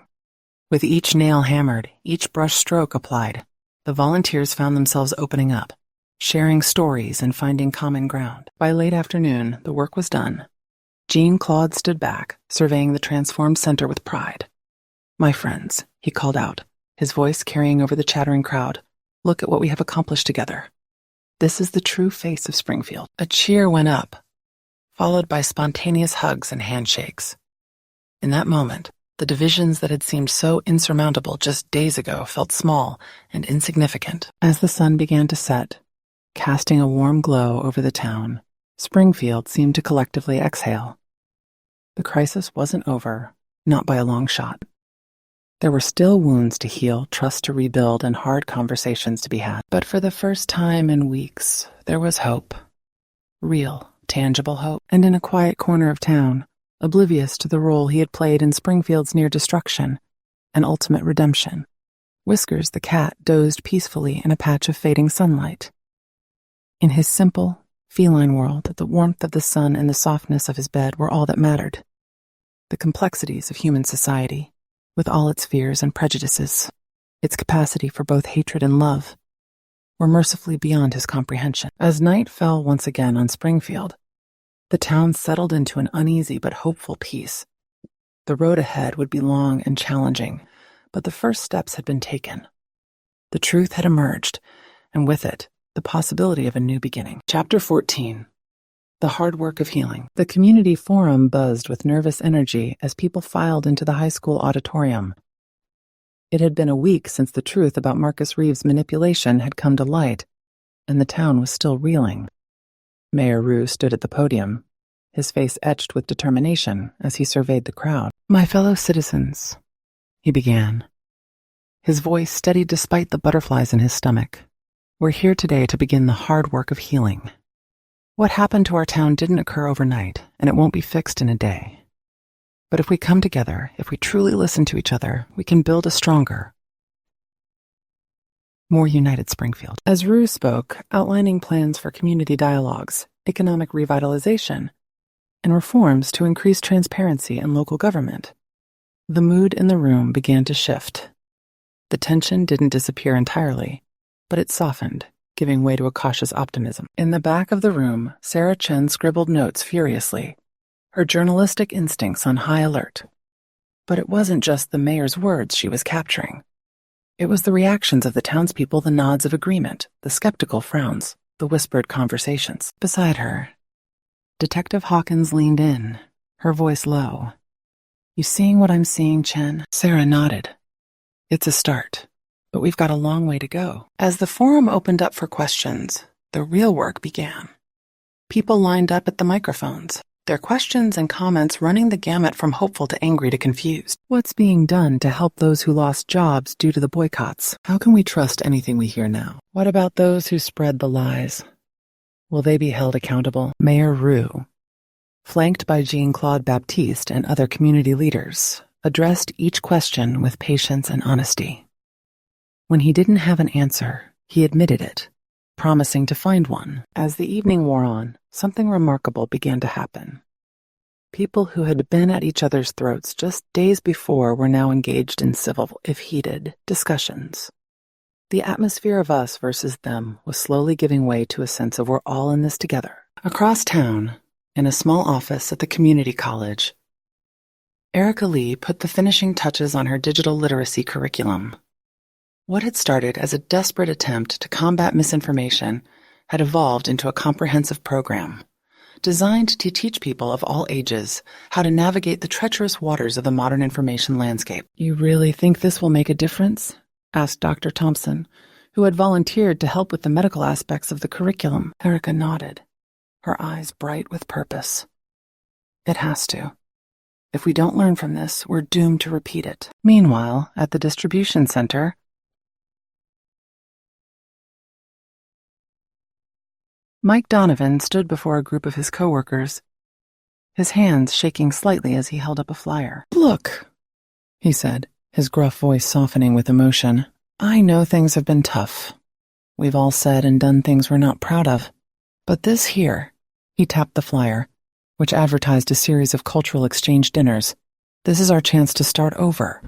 With each nail hammered, each brush stroke applied, the volunteers found themselves opening up, sharing stories and finding common ground. By late afternoon, the work was done. Jean-Claude stood back, surveying the transformed center with pride. "My friends," he called out, his voice carrying over the chattering crowd, "look at what we have accomplished together. This is the true face of Springfield." A cheer went up, followed by spontaneous hugs and handshakes. In that moment, the divisions that had seemed so insurmountable just days ago felt small and insignificant. As the sun began to set, casting a warm glow over the town, Springfield seemed to collectively exhale. The crisis wasn't over, not by a long shot. There were still wounds to heal, trust to rebuild, and hard conversations to be had. But for the first time in weeks, there was hope. Real, tangible hope. And in a quiet corner of town, oblivious to the role he had played in Springfield's near destruction and ultimate redemption, Whiskers the cat dozed peacefully in a patch of fading sunlight. In his simple, feline world, the warmth of the sun and the softness of his bed were all that mattered. The complexities of human society, with all its fears and prejudices, its capacity for both hatred and love, were mercifully beyond his comprehension. As night fell once again on Springfield, the town settled into an uneasy but hopeful peace. The road ahead would be long and challenging, but the first steps had been taken. The truth had emerged, and with it, the possibility of a new beginning. Chapter 14. The Hard Work of Healing. The community forum buzzed with nervous energy as people filed into the high school auditorium. It had been a week since the truth about Marcus Reeves' manipulation had come to light, and the town was still reeling. Mayor Rue stood at the podium, his face etched with determination as he surveyed the crowd. "My fellow citizens," he began, his voice steady despite the butterflies in his stomach, "we're here today to begin the hard work of healing. What happened to our town didn't occur overnight, and it won't be fixed in a day. But if we come together, if we truly listen to each other, we can build a stronger, more united Springfield." As Rue spoke, outlining plans for community dialogues, economic revitalization, and reforms to increase transparency in local government, the mood in the room began to shift. The tension didn't disappear entirely, but it softened, giving way to a cautious optimism. In the back of the room, Sarah Chen scribbled notes furiously, her journalistic instincts on high alert. But it wasn't just the mayor's words she was capturing. It was the reactions of the townspeople, the nods of agreement, the skeptical frowns, the whispered conversations. Beside her, Detective Hawkins leaned in, her voice low. "You seeing what I'm seeing, Chen?" Sarah nodded. "It's a start. But we've got a long way to go." As the forum opened up for questions, the real work began. People lined up at the microphones, their questions and comments running the gamut from hopeful to angry to confused. What's being done to help those who lost jobs due to the boycotts? How can we trust anything we hear now? What about those who spread the lies? Will they be held accountable? Mayor Rue, flanked by Jean-Claude Baptiste and other community leaders, addressed each question with patience and honesty. When he didn't have an answer, he admitted it, promising to find one. As the evening wore on, something remarkable began to happen. People who had been at each other's throats just days before were now engaged in civil, if heated, discussions. The atmosphere of us versus them was slowly giving way to a sense of we're all in this together. Across town, in a small office at the community college, Erica Lee put the finishing touches on her digital literacy curriculum. What had started as a desperate attempt to combat misinformation had evolved into a comprehensive program, designed to teach people of all ages how to navigate the treacherous waters of the modern information landscape. "You really think this will make a difference?" asked Dr. Thompson, who had volunteered to help with the medical aspects of the curriculum. Erica nodded, her eyes bright with purpose. It has to. If we don't learn from this, we're doomed to repeat it. Meanwhile, at the distribution center, Mike Donovan stood before a group of his coworkers, his hands shaking slightly as he held up a flyer. "Look," he said, his gruff voice softening with emotion. "I know things have been tough. We've all said and done things we're not proud of. But this here," he tapped the flyer, which advertised a series of cultural exchange dinners. "This is our chance to start over.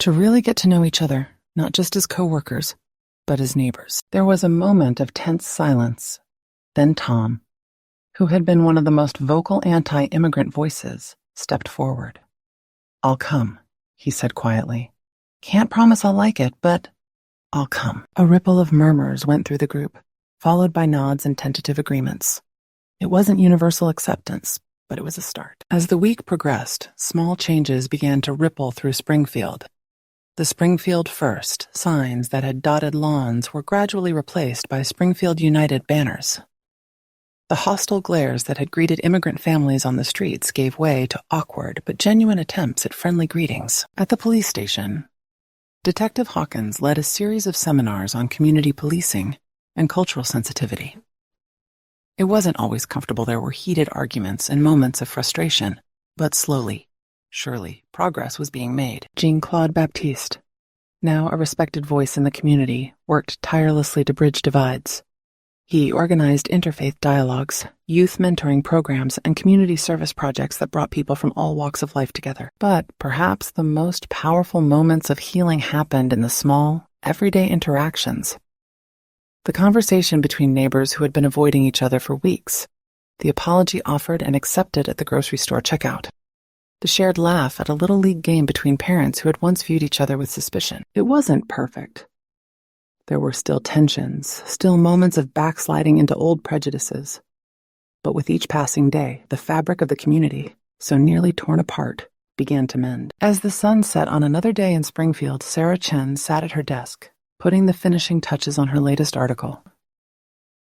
To really get to know each other, not just as coworkers, but as neighbors." There was a moment of tense silence. Then Tom, who had been one of the most vocal anti-immigrant voices, stepped forward. "I'll come," he said quietly. "Can't promise I'll like it, but I'll come." A ripple of murmurs went through the group, followed by nods and tentative agreements. It wasn't universal acceptance, but it was a start. As the week progressed, small changes began to ripple through Springfield. The Springfield First signs that had dotted lawns were gradually replaced by Springfield United banners. The hostile glares that had greeted immigrant families on the streets gave way to awkward but genuine attempts at friendly greetings. At the police station, Detective Hawkins led a series of seminars on community policing and cultural sensitivity. It wasn't always comfortable. There were heated arguments and moments of frustration, but slowly, surely, progress was being made. Jean-Claude Baptiste, now a respected voice in the community, worked tirelessly to bridge divides. He organized interfaith dialogues, youth mentoring programs, and community service projects that brought people from all walks of life together. But perhaps the most powerful moments of healing happened in the small, everyday interactions. The conversation between neighbors who had been avoiding each other for weeks, the apology offered and accepted at the grocery store checkout, the shared laugh at a little league game between parents who had once viewed each other with suspicion. It wasn't perfect. There were still tensions, still moments of backsliding into old prejudices. But with each passing day, the fabric of the community, so nearly torn apart, began to mend. As the sun set on another day in Springfield, Sarah Chen sat at her desk, putting the finishing touches on her latest article.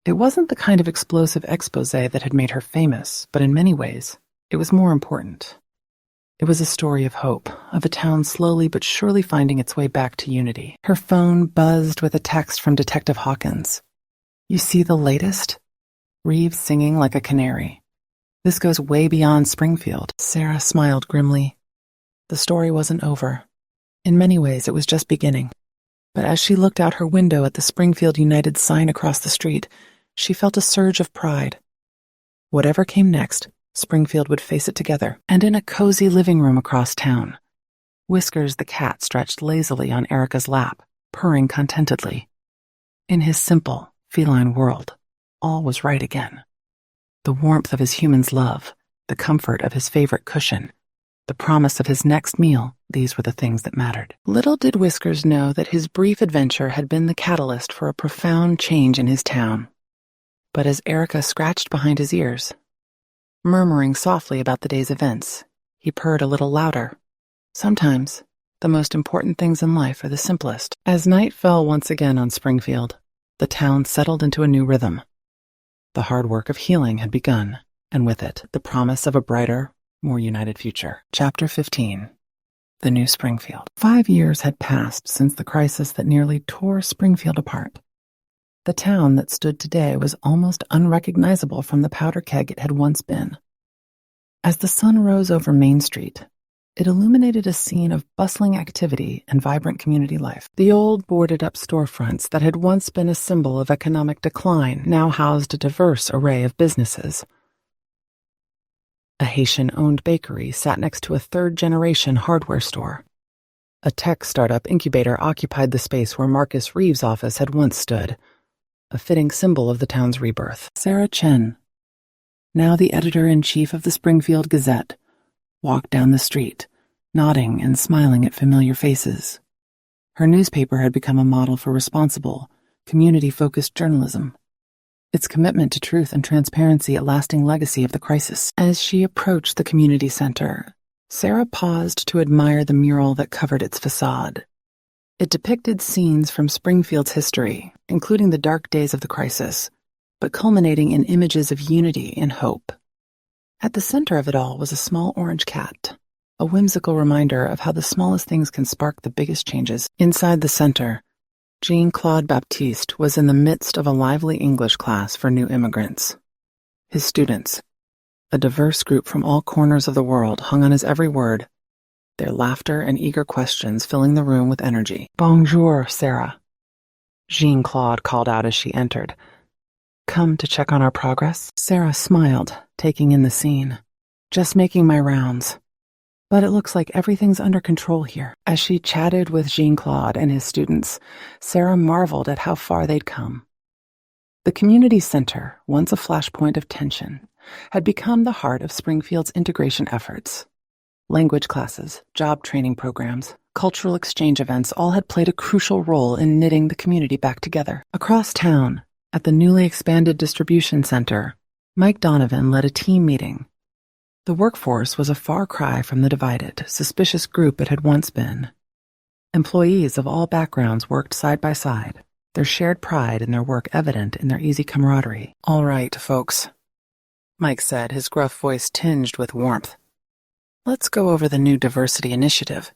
It wasn't the kind of explosive expose that had made her famous, but in many ways, it was more important. It was a story of hope, of a town slowly but surely finding its way back to unity. Her phone buzzed with a text from Detective Hawkins. "You see the latest? Reeves singing like a canary. This goes way beyond Springfield." Sarah smiled grimly. The story wasn't over. In many ways, it was just beginning. But as she looked out her window at the Springfield United sign across the street, she felt a surge of pride. Whatever came next, Springfield would face it together. And in a cozy living room across town, Whiskers the cat stretched lazily on Erica's lap, purring contentedly. In his simple, feline world, all was right again. The warmth of his human's love, the comfort of his favorite cushion, the promise of his next meal, these were the things that mattered. Little did Whiskers know that his brief adventure had been the catalyst for a profound change in his town. But as Erica scratched behind his ears, murmuring softly about the day's events, he purred a little louder. Sometimes, the most important things in life are the simplest. As night fell once again on Springfield, the town settled into a new rhythm. The hard work of healing had begun, and with it, the promise of a brighter, more united future. Chapter 15. The New Springfield. 5 years had passed since the crisis that nearly tore Springfield apart. The town that stood today was almost unrecognizable from the powder keg it had once been. As the sun rose over Main Street, it illuminated a scene of bustling activity and vibrant community life. The old boarded-up storefronts that had once been a symbol of economic decline now housed a diverse array of businesses. A Haitian-owned bakery sat next to a third-generation hardware store. A tech startup incubator occupied the space where Marcus Reeves' office had once stood, a fitting symbol of the town's rebirth. Sarah Chen, now the editor-in-chief of the Springfield Gazette, walked down the street, nodding and smiling at familiar faces. Her newspaper had become a model for responsible, community-focused journalism. Its commitment to truth and transparency a lasting legacy of the crisis. As she approached the community center, Sarah paused to admire the mural that covered its facade. It depicted scenes from Springfield's history, including the dark days of the crisis, but culminating in images of unity and hope. At the center of it all was a small orange cat, a whimsical reminder of how the smallest things can spark the biggest changes. Inside the center, Jean-Claude Baptiste was in the midst of a lively English class for new immigrants. His students, a diverse group from all corners of the world, hung on his every word, their laughter and eager questions filling the room with energy. "Bonjour, Sarah," Jean-Claude called out as she entered. "Come to check on our progress?" Sarah smiled, taking in the scene. "Just making my rounds. But it looks like everything's under control here." As she chatted with Jean-Claude and his students, Sarah marveled at how far they'd come. The community center, once a flashpoint of tension, had become the heart of Springfield's integration efforts. Language classes, job training programs, cultural exchange events all had played a crucial role in knitting the community back together. Across town, at the newly expanded distribution center, Mike Donovan led a team meeting. The workforce was a far cry from the divided, suspicious group it had once been. Employees of all backgrounds worked side by side, their shared pride in their work evident in their easy camaraderie. "All right, folks," Mike said, his gruff voice tinged with warmth. "Let's go over the new diversity initiative.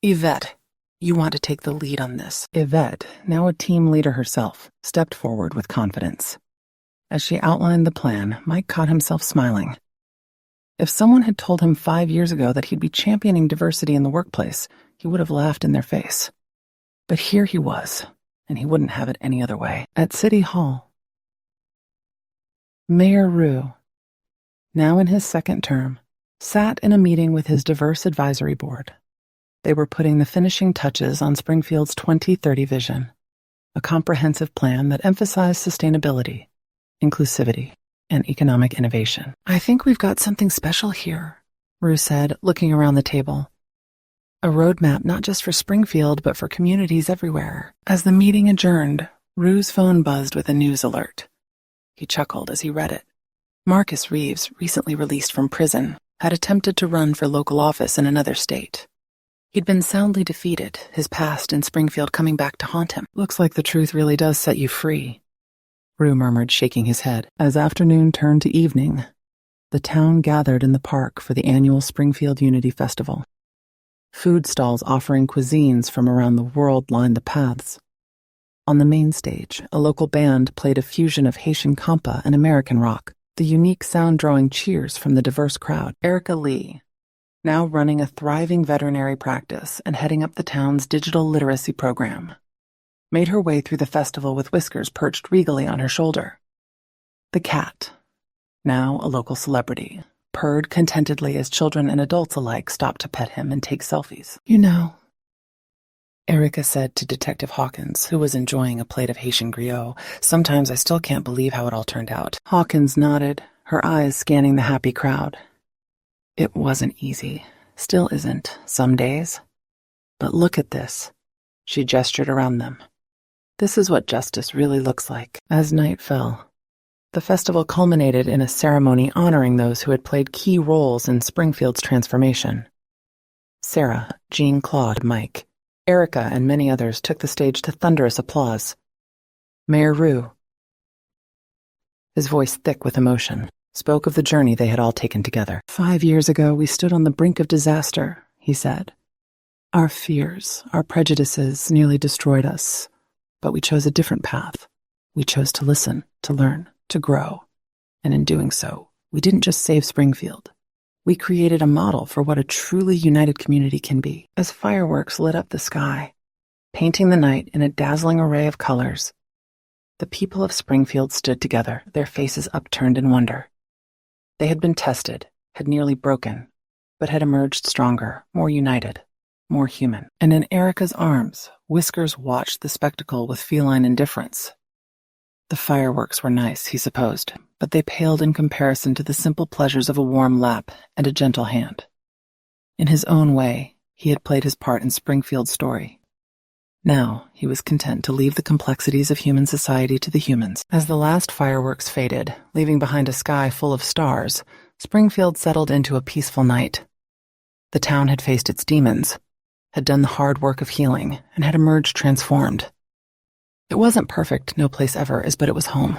Yvette, you want to take the lead on this." Yvette, now a team leader herself, stepped forward with confidence. As she outlined the plan, Mike caught himself smiling. If someone had told him 5 years ago that he'd be championing diversity in the workplace, he would have laughed in their face. But here he was, and he wouldn't have it any other way. At City Hall, Mayor Roux, now in his second term, sat in a meeting with his diverse advisory board. They were putting the finishing touches on Springfield's 2030 vision, a comprehensive plan that emphasized sustainability, inclusivity, and economic innovation. "I think we've got something special here," Roux said, looking around the table. "A roadmap not just for Springfield, but for communities everywhere." As the meeting adjourned, Roux's phone buzzed with a news alert. He chuckled as he read it. Marcus Reeves, recently released from prison, had attempted to run for local office in another state. He'd been soundly defeated, his past in Springfield coming back to haunt him. "Looks like the truth really does set you free," Roux murmured, shaking his head. As afternoon turned to evening, the town gathered in the park for the annual Springfield Unity Festival. Food stalls offering cuisines from around the world lined the paths. On the main stage, a local band played a fusion of Haitian compa and American rock, the unique sound drawing cheers from the diverse crowd. Erica Lee, now running a thriving veterinary practice and heading up the town's digital literacy program, made her way through the festival with Whiskers perched regally on her shoulder. The cat, now a local celebrity, purred contentedly as children and adults alike stopped to pet him and take selfies. "You know," Erica said to Detective Hawkins, who was enjoying a plate of Haitian griot, "sometimes I still can't believe how it all turned out." Hawkins nodded, her eyes scanning the happy crowd. "It wasn't easy. Still isn't, some days. But look at this." She gestured around them. "This is what justice really looks like." As night fell, the festival culminated in a ceremony honoring those who had played key roles in Springfield's transformation. Sarah, Jean-Claude, Mike, Erica, and many others took the stage to thunderous applause. Mayor Roux, his voice thick with emotion, spoke of the journey they had all taken together. "5 years ago, we stood on the brink of disaster," he said. "Our fears, our prejudices nearly destroyed us. But we chose a different path. We chose to listen, to learn, to grow. And in doing so, we didn't just save Springfield. We created a model for what a truly united community can be." As fireworks lit up the sky, painting the night in a dazzling array of colors, the people of Springfield stood together, their faces upturned in wonder. They had been tested, had nearly broken, but had emerged stronger, more united, more human. And in Erica's arms, Whiskers watched the spectacle with feline indifference. The fireworks were nice, he supposed, but they paled in comparison to the simple pleasures of a warm lap and a gentle hand. In his own way, he had played his part in Springfield's story. Now, he was content to leave the complexities of human society to the humans. As the last fireworks faded, leaving behind a sky full of stars, Springfield settled into a peaceful night. The town had faced its demons, had done the hard work of healing, and had emerged transformed. It wasn't perfect, no place ever is, but it was home.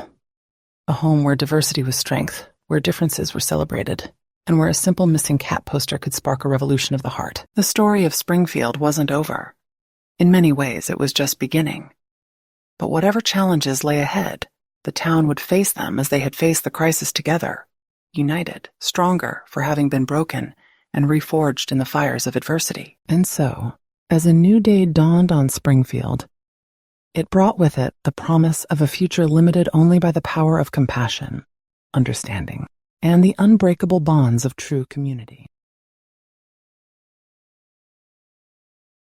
A home where diversity was strength, where differences were celebrated, and where a simple missing cat poster could spark a revolution of the heart. The story of Springfield wasn't over. In many ways, it was just beginning. But whatever challenges lay ahead, the town would face them as they had faced the crisis together, united, stronger for having been broken, and reforged in the fires of adversity. And so, as a new day dawned on Springfield, it brought with it the promise of a future limited only by the power of compassion, understanding, and the unbreakable bonds of true community.